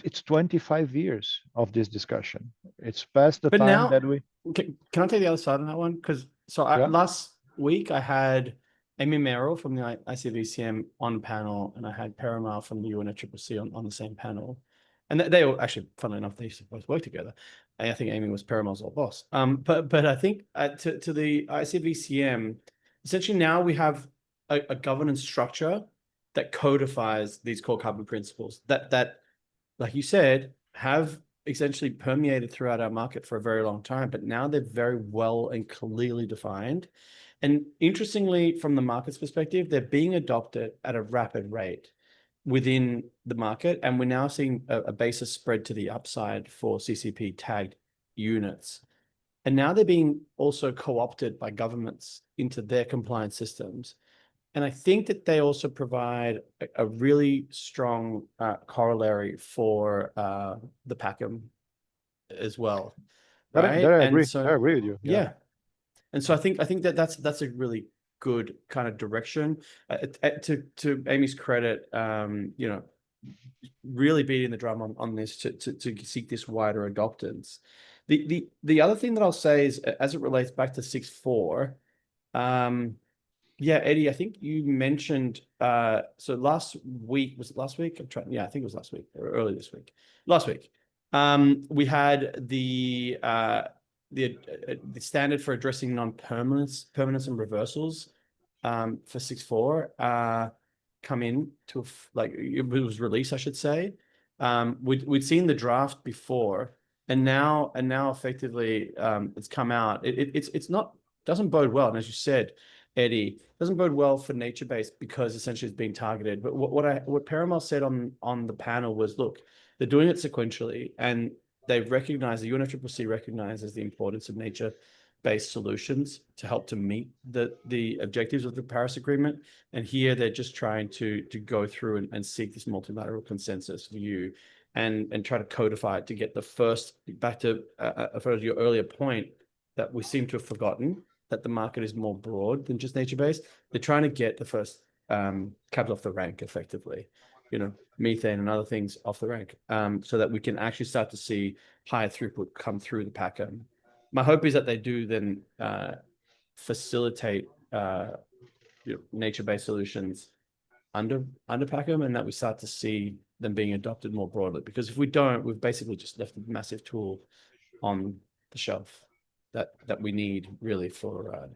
it's 25 years of this discussion. It's past the time now, that we... Can I take the other side on that one? Because last week I had Amy Merrill from the ICVCM on panel, and I had Perimal from the UNFCCC on the same panel. And they all actually, funnily enough, they used to both work together. I think Amy was Perimal's old boss. But I think to the ICVCM, essentially now we have a governance structure that codifies these core carbon principles that, like you said, have essentially permeated throughout our market for a very long time, but now they're very well and clearly defined. And interestingly, from the market's perspective, they're being adopted at a rapid rate within the market. And we're now seeing a basis spread to the upside for CCP tagged units. And now they're being also co-opted by governments into their compliance systems. And I think that they also provide a really strong corollary for the PACM as well. Right? I agree. And so, I agree with you. Yeah. And so I think that's a really good kind of direction. To Amy's credit, really beating the drum on this to seek this wider adoptance. The other thing that I'll say is, as it relates back to 6.4, yeah, Eddie, I think you mentioned, so last week, was it last week? Yeah, I think it was last week or early this week. Last week, we had the standard for addressing permanence and reversals for 6.4 come in to, like, it was released, I should say. We'd seen the draft before, and now effectively it's come out. It's not, doesn't bode well, and as you said, Eddie, doesn't bode well for nature-based because essentially it's being targeted. But what Perimal said on the panel was, look, they're doing it sequentially, and they recognize, the UNFCCC recognizes the importance of nature-based solutions to help to meet the objectives of the Paris Agreement. And here they're just trying to go through and seek this multilateral consensus view and try to codify it to get the first, back to your earlier point, that we seem to have forgotten that the market is more broad than just nature-based. They're trying to get the first capital off the rank effectively, methane and other things off the rank, so that we can actually start to see higher throughput come through the packer. My hope is that they do then facilitate nature-based solutions under Packham, and that we start to see them being adopted more broadly. Because if we don't, we've basically just left a massive tool on the shelf that we need really for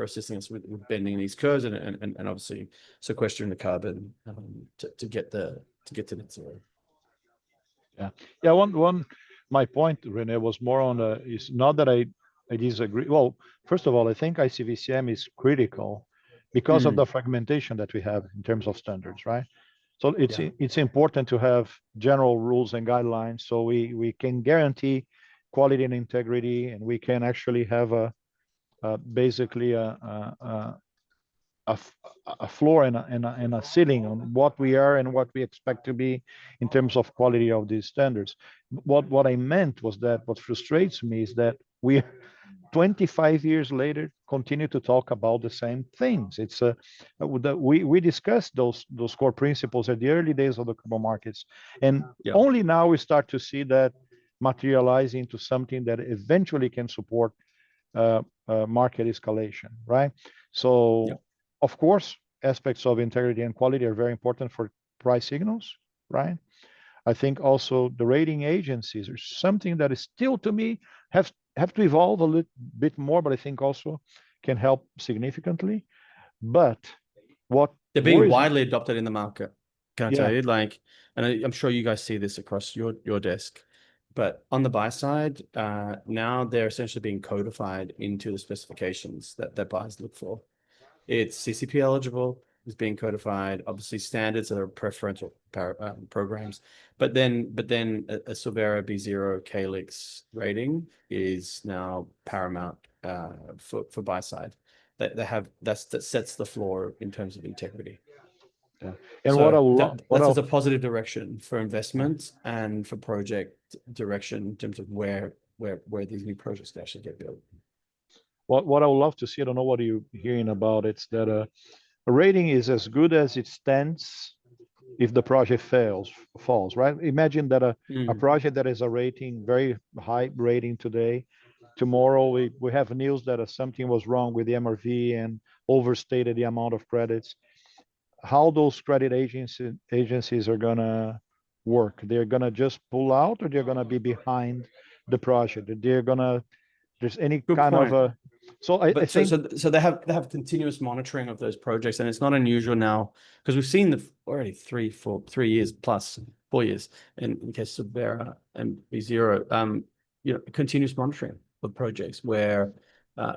assisting us with bending these curves and obviously sequestering the carbon to get to net zero. Yeah. One my point, Rene, was more on is not that I disagree. Well, first of all, I think ICVCM is critical because of the fragmentation that we have in terms of standards, right? So it's important to have general rules and guidelines so we can guarantee quality and integrity, and we can actually have basically a floor and a ceiling on what we are and what we expect to be in terms of quality of these standards. What I meant was that what frustrates me is that we 25 years later continue to talk about the same things. It's we discussed those core principles at the early days of the carbon markets, and only now we start to see that materialize into something that eventually can support market escalation, right? So of course, aspects of integrity and quality are very important for price signals, right? I think also the rating agencies are something that is still, to me, have to evolve a little bit more, but I think also can help significantly. But what they're being widely adopted in the market, can I tell you? And I'm sure you guys see this across your desk, but on the buy side, now they're essentially being codified into the specifications that buyers look for. It's CCP eligible, is being codified. Obviously, standards that are preferential programs, but then a Silvera B0 Calyx rating is now paramount for buy side. That sets the floor in terms of integrity. Yeah. And so that's a positive direction for investment and for project direction in terms of where these new projects can actually get built. What I would love to see, I don't know what you're hearing about, it's that a rating is as good as it stands if the project falls, right? Imagine that a project that is a rating, very high rating today, tomorrow we have news that something was wrong with the MRV and overstated the amount of credits. How those credit agencies are gonna work? They're gonna just pull out, or they're gonna be behind the project? There's any Good kind point. of a I think so they have continuous monitoring of those projects, and it's not unusual now because we've seen already 3 years plus 4 years in case of Vera and B0, continuous monitoring of projects where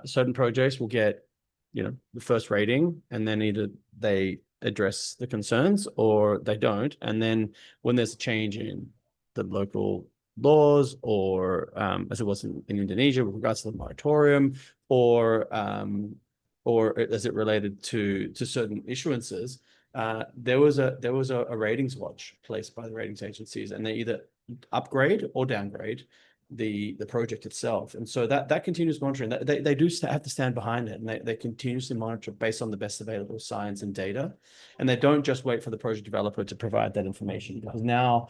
certain projects will get the first rating, and then either they address the concerns or they don't, and then when there's a change in the local laws, or as it was in Indonesia with regards to the moratorium, or as it related to certain issuances, there was a ratings watch placed by the ratings agencies, and they either upgrade or downgrade the project itself. And so that continuous monitoring, they do have to stand behind it, and they continuously monitor based on the best available science and data, and they don't just wait for the project developer to provide that information, because now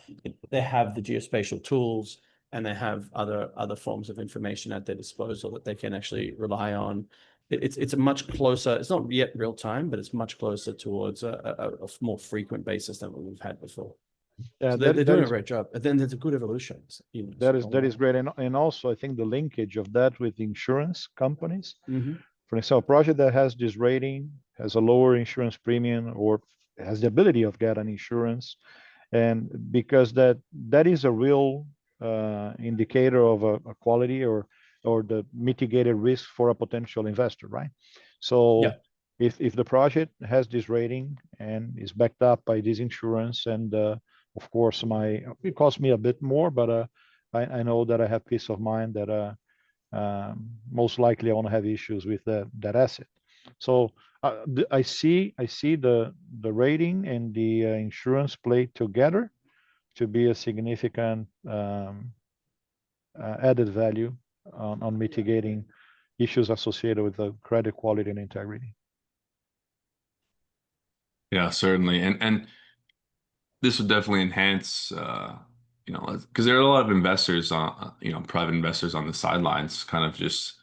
they have the geospatial tools and they have other forms of information at their disposal that they can actually rely on. It's a much closer, it's not yet real time, but it's much closer towards a more frequent basis than what we've had before. Yeah, so they're doing a great job. And then there's a good evolution. That is great. And also I think the linkage of that with insurance companies. For example, a project that has this rating has a lower insurance premium, or has the ability of getting insurance, and because that is a real indicator of a quality or the mitigated risk for a potential investor, right? So if the project has this rating and is backed up by this insurance, and of course it costs me a bit more, but I know that I have peace of mind that most likely I won't have issues with that asset. So I see the rating and the insurance play together to be a significant added value on mitigating issues associated with the credit quality and integrity. Yeah, certainly. And this would definitely enhance, because there are a lot of investors private investors on the sidelines, kind of just,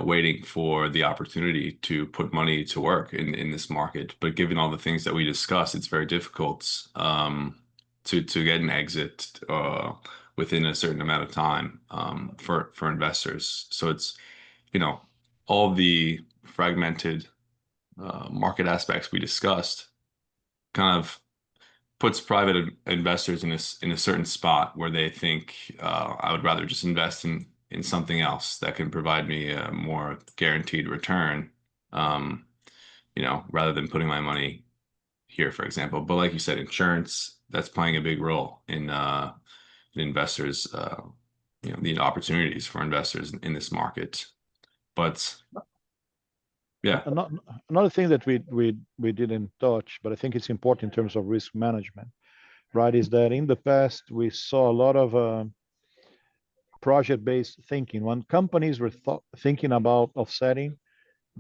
waiting for the opportunity to put money to work in this market. But given all the things that we discussed, it's very difficult to get an exit within a certain amount of time for investors. So it's, all the fragmented market aspects we discussed kind of puts private investors in a certain spot where they think I would rather just invest in something else that can provide me a more guaranteed return, rather than putting my money here, for example. But like you said, insurance, that's playing a big role in investors, the opportunities for investors in this market. But yeah, another thing that we didn't touch, but I think it's important in terms of risk management, right? Is that in the past we saw a lot of project-based thinking. When companies were thinking about offsetting,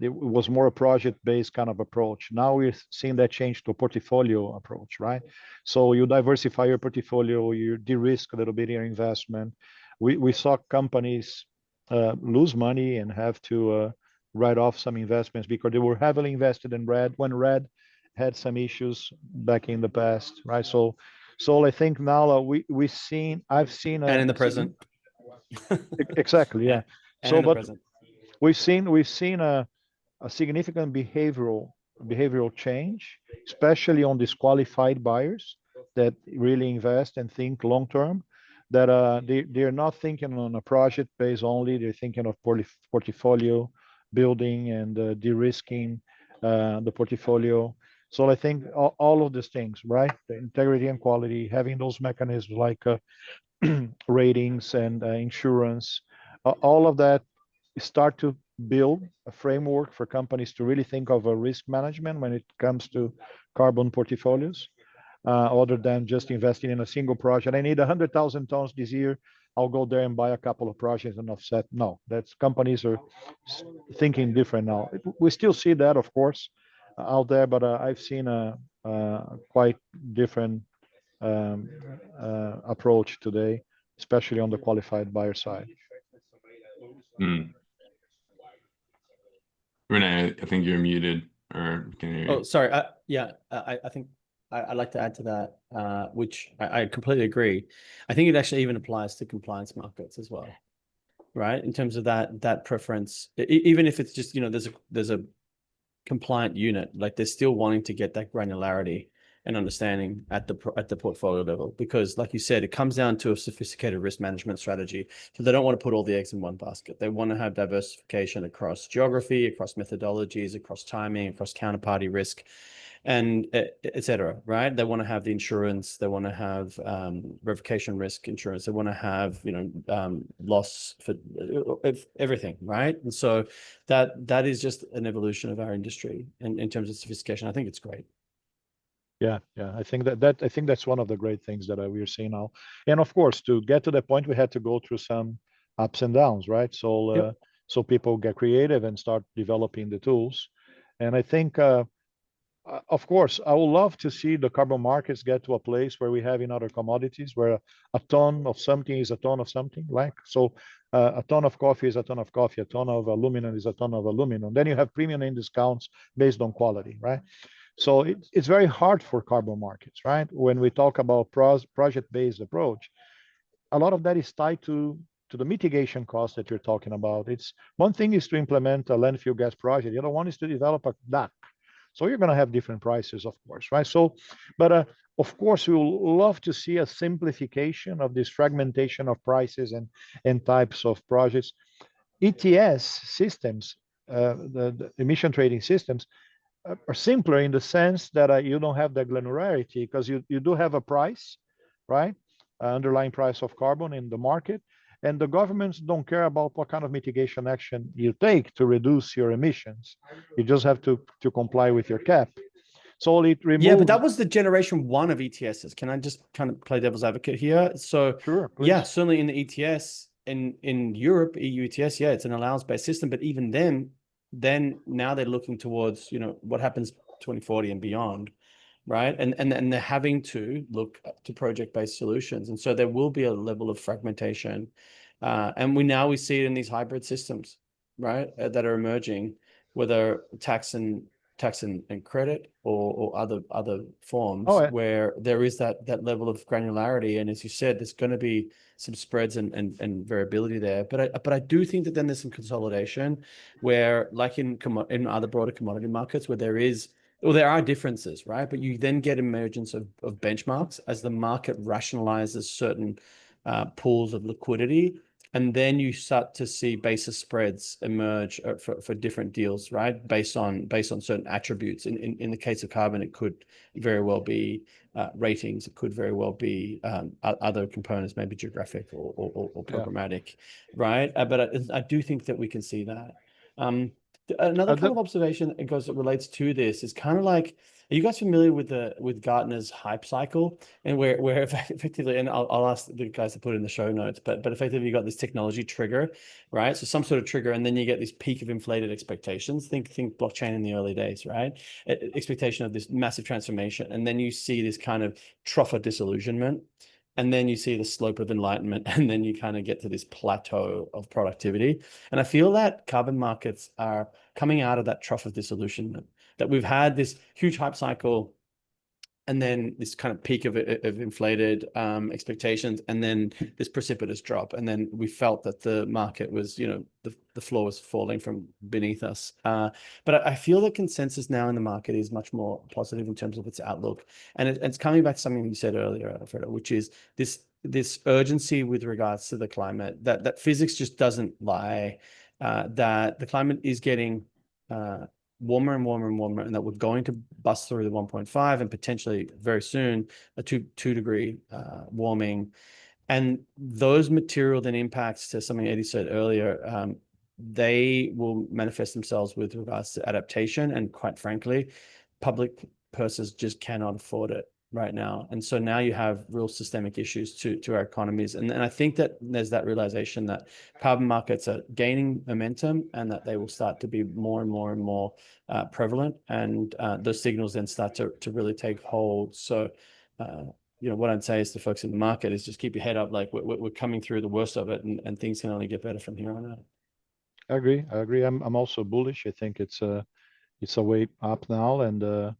it was more a project-based kind of approach. Now we're seeing that change to a portfolio approach, right? So you diversify your portfolio, you de-risk a little bit your investment. We saw companies lose money and have to write off some investments because they were heavily invested in red when red had some issues back in the past, right? So I think now I've seen and in the present. Exactly, yeah. And so in the but present. we've seen a significant behavioral change, especially on disqualified buyers that really invest and think long term. That they're not thinking on a project base only. They're thinking of portfolio building and de-risking the portfolio. So I think all of these things, right? The integrity and quality, having those mechanisms like ratings and insurance, all of that start to build a framework for companies to really think of a risk management when it comes to carbon portfolios, other than just investing in a single project. I need 100,000 tons this year. I'll go there and buy a couple of projects and offset. No, that's companies are thinking different now. We still see that, of course, out there, but I've seen a quite different approach today, especially on the qualified buyer side. Rene, I think you're muted, or can you? Oh, sorry. I think I'd like to add to that, which I completely agree. I think it actually even applies to compliance markets as well, right? In terms of that preference, even if it's just, there's a compliant unit, like they're still wanting to get that granularity and understanding at the portfolio level, because like you said, it comes down to a sophisticated risk management strategy. So they don't want to put all the eggs in one basket. They want to have diversification across geography, across methodologies, across timing, across counterparty risk, and et cetera, right? They want to have the insurance, they want to have revocation risk insurance, they want to have loss for everything, right? And so that is just an evolution of our industry in terms of sophistication. I think it's great. Yeah, I think that's one of the great things that we're seeing now. And of course, to get to that point, we had to go through some ups and downs, right? So Yep. So people get creative and start developing the tools. And I think, of course, I would love to see the carbon markets get to a place where we have in other commodities, where a ton of something is a ton of something, like so. A ton of coffee is a ton of coffee. A ton of aluminum is a ton of aluminum. Then you have premium and discounts based on quality, right? So it's very hard for carbon markets, right? When we talk about project-based approach, a lot of that is tied to the mitigation cost that you're talking about. It's one thing is to implement a landfill gas project. The other one is to develop a DAC. So you're going to have different prices, of course, right? So, but of course, we will love to see a simplification of this fragmentation of prices and types of projects. ETS systems, the emission trading systems, are simpler in the sense that you don't have the granularity because you do have a price, right? underlying price of carbon in the market. And the governments don't care about what kind of mitigation action you take to reduce your emissions. You just have to comply with your cap. So it removes. Yeah, but that was the generation one of ETSs. Can I just kind of play devil's advocate here? So Sure, please. yeah, certainly in the ETS in Europe, EU ETS, yeah, it's an allowance-based system. But even then now they're looking towards, you know, what happens 2040 and beyond, right? And they're having to look to project-based solutions. And so there will be a level of fragmentation. And we see it in these hybrid systems, right, that are emerging, whether tax and credit or other forms, where there is that level of granularity. And as you said, there's going to be some spreads and variability there. But I do think that then there's some consolidation where, like in other broader commodity markets, where there are differences, right? But you then get emergence of benchmarks as the market rationalizes certain pools of liquidity. And then you start to see basis spreads emerge for different deals, right? Based on certain attributes. In the case of carbon, it could very well be ratings. It could very well be other components, maybe geographic or programmatic, right? But I do think that we can see that. Another kind of observation that relates to this is kind of like, are you guys familiar with Gartner's hype cycle, and where effectively, and I'll ask the guys to put it in the show notes, but effectively you got this technology trigger, right? So some sort of trigger, and then you get this peak of inflated expectations. Think blockchain in the early days, right? Expectation of this massive transformation, and then you see this kind of trough of disillusionment. And then you see the slope of enlightenment, and then you kind of get to this plateau of productivity. And I feel that carbon markets are coming out of that trough of disillusionment, that we've had this huge hype cycle, and then this kind of peak of inflated expectations, and then this precipitous drop. And then we felt that the market was, you know, the floor was falling from beneath us. But I feel the consensus now in the market is much more positive in terms of its outlook. And it's coming back to something you said earlier, Alfredo, which is this urgency with regards to the climate, that physics just doesn't lie, that the climate is getting warmer and warmer and warmer, and that we're going to bust through the 1.5 and potentially very soon a 2 degree warming. And those material then impacts, to something Eddie said earlier, they will manifest themselves with regards to adaptation. And quite frankly, public purses just cannot afford it right now. And so now you have real systemic issues to our economies. And I think that there's that realization that carbon markets are gaining momentum, and that they will start to be more and more and more prevalent. And those signals then start to really take hold. So, you know, what I'd say is to folks in the market is just keep your head up. Like we're coming through the worst of it, and things can only get better from here on out. I agree. I'm also bullish. I think it's a way up now, and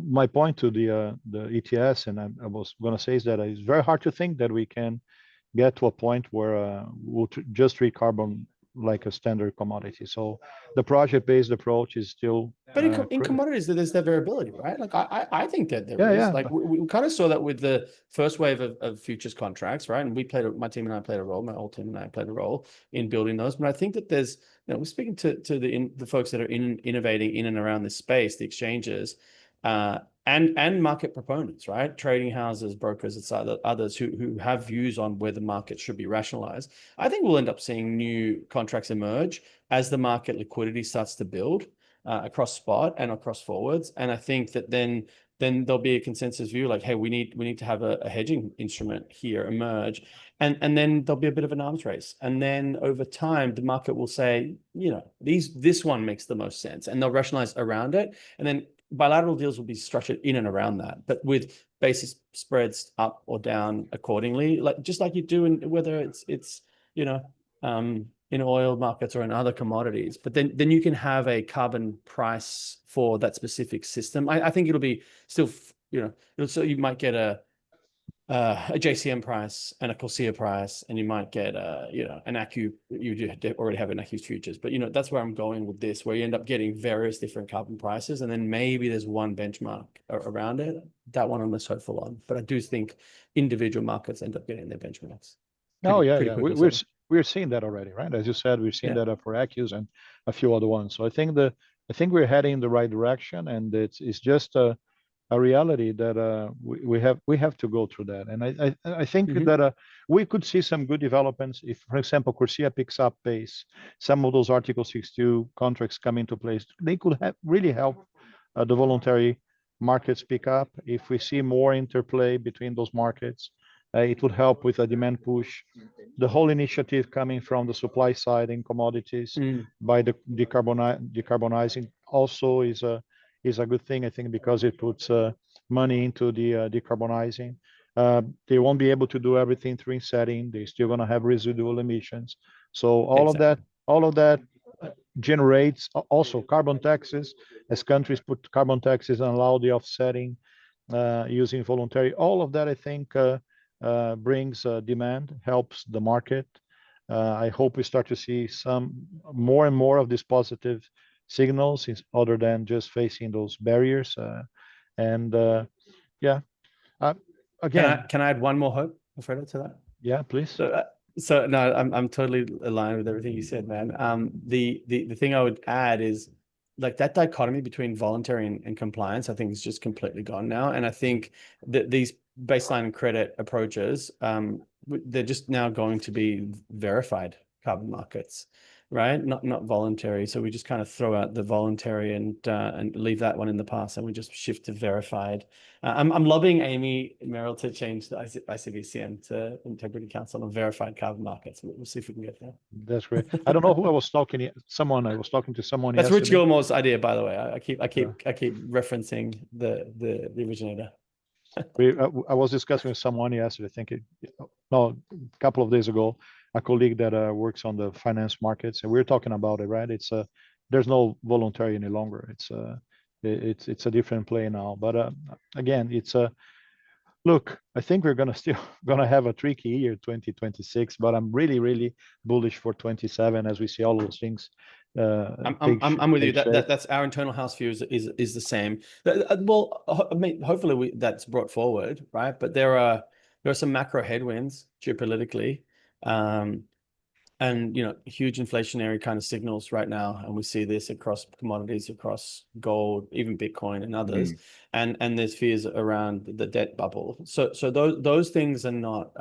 my point to the ETS, and I was going to say, is that it's very hard to think that we can get to a point where we'll just treat carbon like a standard commodity. So the project-based approach is still. But in commodities, there's that variability, right? Like I think that there is. Yeah. Like we kind of saw that with the first wave of futures contracts, right? And my team and I played a role. My whole team and I played a role in building those. But I think that there's, you know, we're speaking to the folks that are innovating in and around this space, the exchanges, and market proponents, right? Trading houses, brokers, etc., others who have views on where the market should be rationalized. I think we'll end up seeing new contracts emerge as the market liquidity starts to build across spot and across forwards. And I think that then there'll be a consensus view, like, hey, we need to have a hedging instrument here emerge. And then there'll be a bit of an arms race. And then over time, the market will say, you know, this one makes the most sense, and they'll rationalize around it. And then bilateral deals will be structured in and around that, but with basis spreads up or down accordingly, like just like you do in whether it's you know, in oil markets or in other commodities. But then you can have a carbon price for that specific system. I think it'll be still, you know, so you might get a JCM price and a Corsia price, and you might get you know, an ACU. You already have an ACU futures, but you know, that's where I'm going with this, where you end up getting various different carbon prices, and then maybe there's one benchmark around it. That one I'm less hopeful on, but I do think individual markets end up getting their benchmarks. We're seeing that already, right? As you said, we've seen that for ACUs and a few other ones. So I think we're heading in the right direction, and it's just a reality that we have to go through that. And I think Mhm. that we could see some good developments if, for example, Corsia picks up pace. Some of those Article 62 contracts come into place. They could have really help the voluntary markets pick up. If we see more interplay between those markets, it would help with a demand push. The whole initiative coming from the supply side in commodities Mm. by the decarbonizing also is a good thing, I think, because it puts money into the decarbonizing. They won't be able to do everything through Insetting. They're still going to have residual emissions. So Exactly. all of that generates also carbon taxes. As countries put carbon taxes and allow the offsetting using voluntary, all of that I think brings demand, helps the market. I hope we start to see some more and more of these positive signals other than just facing those barriers. And yeah, uh, again, Can I add one more hope, Alfredo, to that? yeah, please. So no, I'm totally aligned with everything you said, man. The thing I would add is like that dichotomy between voluntary and compliance, I think is just completely gone now. And I think that these baseline credit approaches, they're just now going to be verified carbon markets, right? Not voluntary. So we just kind of throw out the voluntary and leave that one in the past, and we just shift to verified. I'm lobbying Amy Merrill to change the ICBCM to Integrity Council on verified carbon markets. We'll see if we can get there. That's great. I don't know who I was talking. I was talking to someone That's Rich yesterday. Gilmore's idea, by the way. I keep referencing the originator. I was discussing with someone yesterday. I think a couple of days ago, a colleague that works on the finance markets, and we were talking about it. Right? There's no voluntary any longer. It's a different play now. But again, look. I think we're still gonna have a tricky year, 2026. But I'm really bullish for 27 as we see all those things. I'm with you. Take shape. That's our internal house view is the same. Well, I mean, hopefully that's brought forward, right? But there are some macro headwinds geopolitically, and huge inflationary kind of signals right now, and we see this across commodities, across gold, even Bitcoin and others, and there's fears around the debt bubble. So those things are not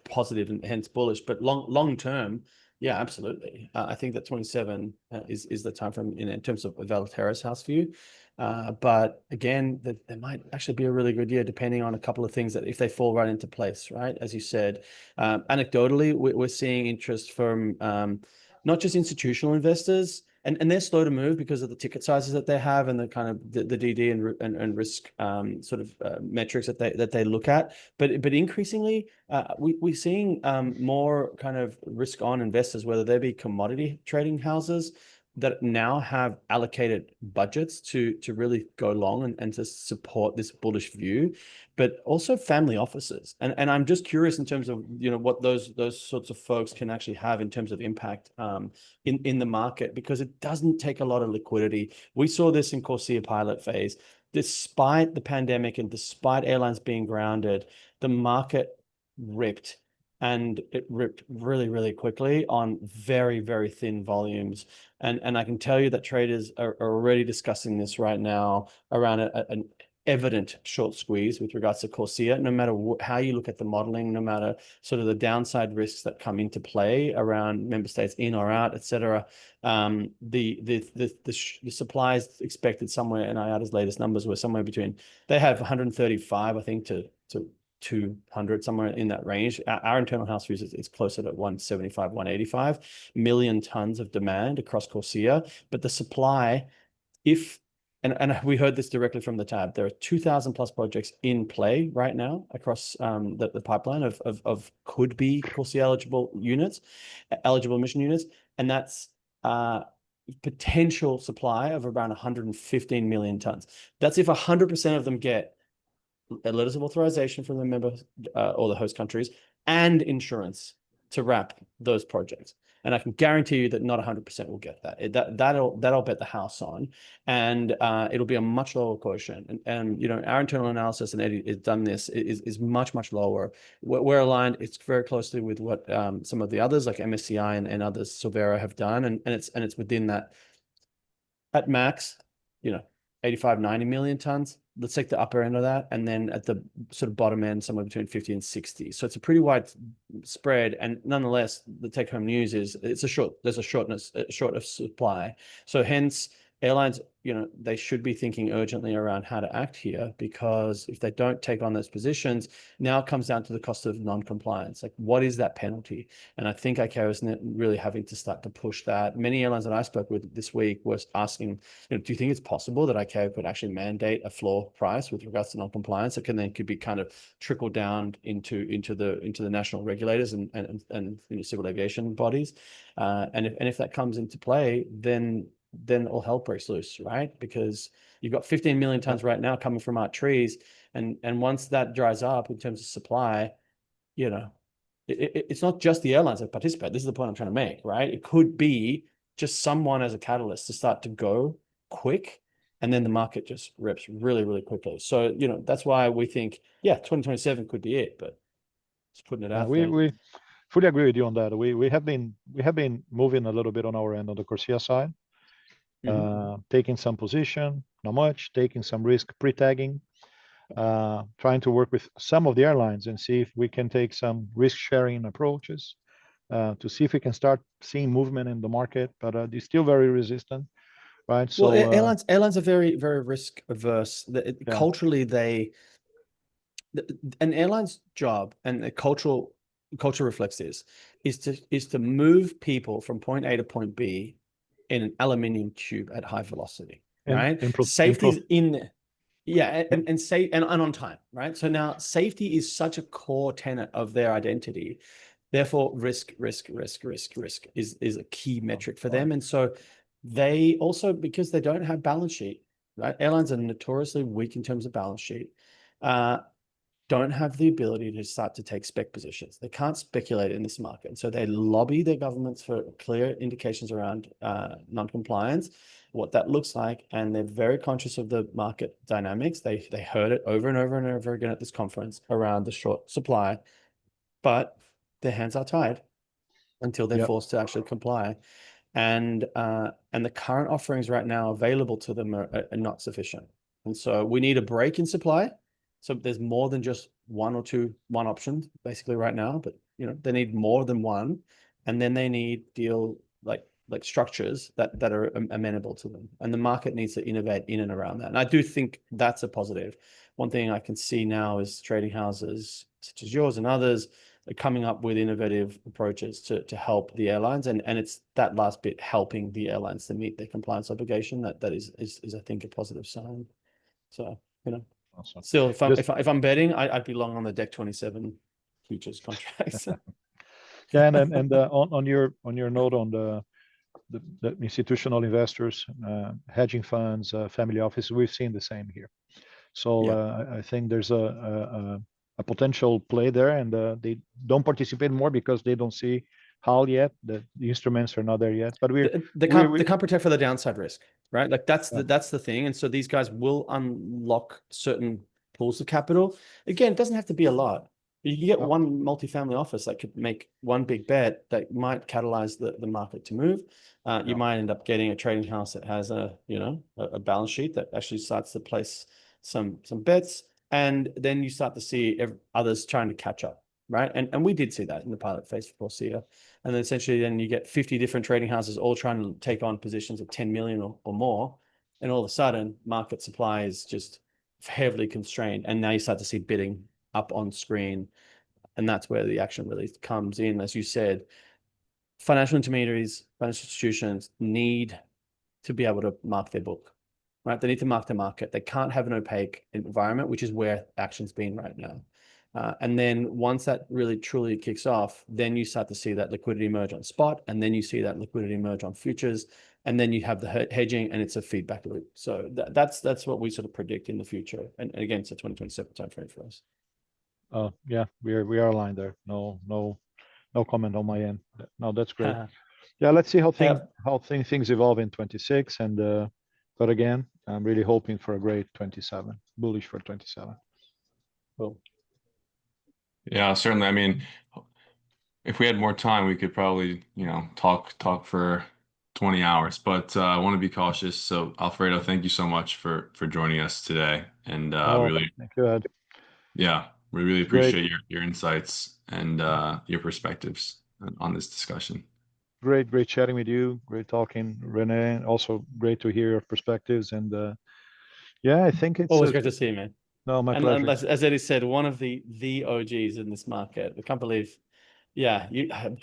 positive and hence bullish, but long term. Yeah, absolutely. I think that 27 is the time frame in terms of Valterra's house view. But again, there might actually be a really good year depending on a couple of things that if they fall right into place, right? As you said, anecdotally, we're seeing interest from not just institutional investors, and they're slow to move because of the ticket sizes that they have and the kind of the DD and risk sort of metrics that they look at. But increasingly, we're seeing more kind of risk on investors, whether they be commodity trading houses that now have allocated budgets to really go long and to support this bullish view, but also family offices. And I'm just curious in terms of what those sorts of folks can actually have in terms of impact in the market, because it doesn't take a lot of liquidity. We saw this in Corsia pilot phase. Despite the pandemic and despite airlines being grounded, the market ripped. And it ripped really quickly on very thin volumes. And I can tell you that traders are already discussing this right now around an evident short squeeze with regards to Corsia. No matter how you look at the modeling, no matter sort of the downside risks that come into play around member states in or out, etc. The supply is expected somewhere, and IATA's latest numbers were somewhere between, they have 135, I think, to 200, somewhere in that range. Our internal house views it's closer to 175, 185 million tons of demand across Corsia. But the supply, and we heard this directly from the tab, there are 2,000 plus projects in play right now across the pipeline of could be Corsia eligible emission units, and that's potential supply of around 115 million tons. That's if 100% of them get letters of authorization from the member or the host countries and insurance to wrap those projects. And I can guarantee you that not 100% will get that. That'll bet the house on, and it'll be a much lower quotient. And our internal analysis, and Eddie has done this, is much lower. We're aligned. It's very closely with what some of the others like MSCI and others, Silvera, have done, and it's within that at max. 85, 90 million tons. Let's take the upper end of that. And then at the sort of bottom end, somewhere between 50 and 60. So it's a pretty wide spread. And nonetheless, the take home news is there's a short of supply. So hence airlines, they should be thinking urgently around how to act here, because if they don't take on those positions, now it comes down to the cost of non-compliance. Like, what is that penalty? And I think ICAO is really having to start to push that. Many airlines that I spoke with this week was asking, do you think it's possible that ICAO could actually mandate a floor price with regards to non-compliance that could be kind of trickled down into the national regulators and civil aviation bodies? And if that comes into play, then all hell breaks loose, right? Because you've got 15 million tons right now coming from our trees, and once that dries up in terms of supply, it's not just the airlines that participate. This is the point I'm trying to make, right? It could be just someone as a catalyst to start to go quick, and then the market just rips really, really quickly. So, that's why we think, 2027 could be it, but just putting it out there. We fully agree with you on that. We have been moving a little bit on our end on the CORSIA side. Taking some position, not much, taking some risk pre-tagging, trying to work with some of the airlines and see if we can take some risk-sharing approaches to see if we can start seeing movement in the market, but they're still very resistant, right? So airlines are very, very risk averse. Culturally, an airline's job, and the culture reflects this, is to move people from point A to point B in an aluminium tube at high velocity, right? Safety is in there. Yeah, and on time, right? So now safety is such a core tenet of their identity. Therefore, risk is a key metric for them. And so they also, because they don't have balance sheet, right? Airlines are notoriously weak in terms of balance sheet. Don't have the ability to start to take spec positions. They can't speculate in this market. And so they lobby their governments for clear indications around non-compliance, what that looks like. And they're very conscious of the market dynamics. They heard it over and over and over again at this conference around the short supply, but their hands are tied until they're forced to actually comply. And the current offerings right now available to them are not sufficient. And so we need a break in supply. So there's more than just one option basically right now, but they need more than one, and then they need like structures that are amenable to them, and the market needs to innovate in and around that. And I do think that's a positive. One thing I can see now is trading houses such as yours and others are coming up with innovative approaches to help the airlines, and it's that last bit, helping the airlines to meet their compliance obligation, that is I think a positive sign. So awesome. Still, if I'm betting, I'd be long on the Dec 27 futures contracts. And on your note on the institutional investors, hedging funds, family offices, we've seen the same here. So I think there's a potential play there, and they don't participate more because they don't see how yet. The instruments are not there yet. But they can't protect for the downside risk, right? Like that's the thing. And so these guys will unlock certain pools of capital. Again, it doesn't have to be a lot. You can get one multifamily office that could make one big bet that might catalyze the market to move. You might end up getting a trading house that has a balance sheet that actually starts to place some bets, and then you start to see others trying to catch up, right? And we did see that in the pilot phase for CORSIA. And then essentially then you get 50 different trading houses all trying to take on positions of 10 million or more, and all of a sudden market supply is just heavily constrained, and now you start to see bidding up on screen, and that's where the action really comes in. As you said, financial intermediaries, financial institutions need to be able to mark their book, right? They need to mark the market. They can't have an opaque environment, which is where action's been right now. And then once that really truly kicks off, then you start to see that liquidity emerge on spot, and then you see that liquidity emerge on futures, and then you have the hedging, and it's a feedback loop. So that's what we sort of predict in the future. And again, it's a 2027 timeframe for us. Yeah, we are aligned there. No comment on my end. No, that's great. Yeah, let's see how things evolve in 26, and but again, I'm really hoping for a great 27, bullish for 27. Cool. Yeah, certainly. I mean, if we had more time, we could probably, talk for 20 hours, but I want to be cautious. So Alfredo, thank you so much for joining us today. And Oh, thank you, Ed. we really It's great. appreciate your insights and your perspectives on this discussion. Great chatting with you. Great talking, Rene. Also great to hear your perspectives. And yeah, I think it's Always great to see you, man. no, my And pleasure. as Eddie said, one of the OGs in this market. I can't believe, yeah,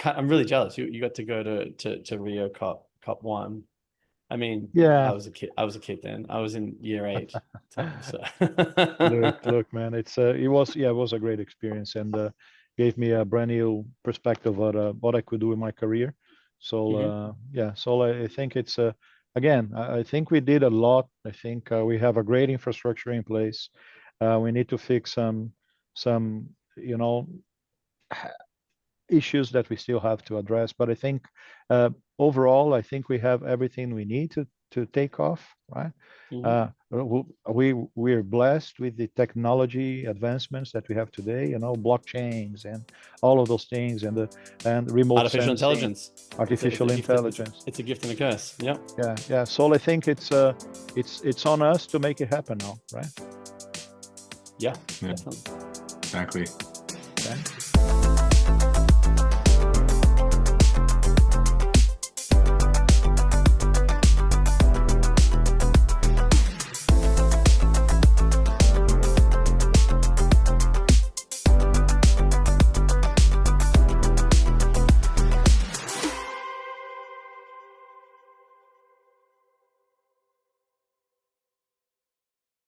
I'm really jealous. You got to go to Rio Cop 1. I mean, Yeah. I was a kid then. I was in year 8 time. So Look, man, it was a great experience and gave me a brand new perspective of what I could do in my career. So yeah, so I think it's again, I think we did a lot. I think we have a great infrastructure in place. We need to fix some you know issues that we still have to address. But I think overall, I think we have everything we need to take off, right? We're blessed with the technology advancements that we have today, blockchains and all of those things, and remote artificial sensing, intelligence. artificial intelligence. It's a gift and a curse. Yep. Yeah. So I think it's on us to make it happen now, right? Yeah. Definitely. Exactly. Okay.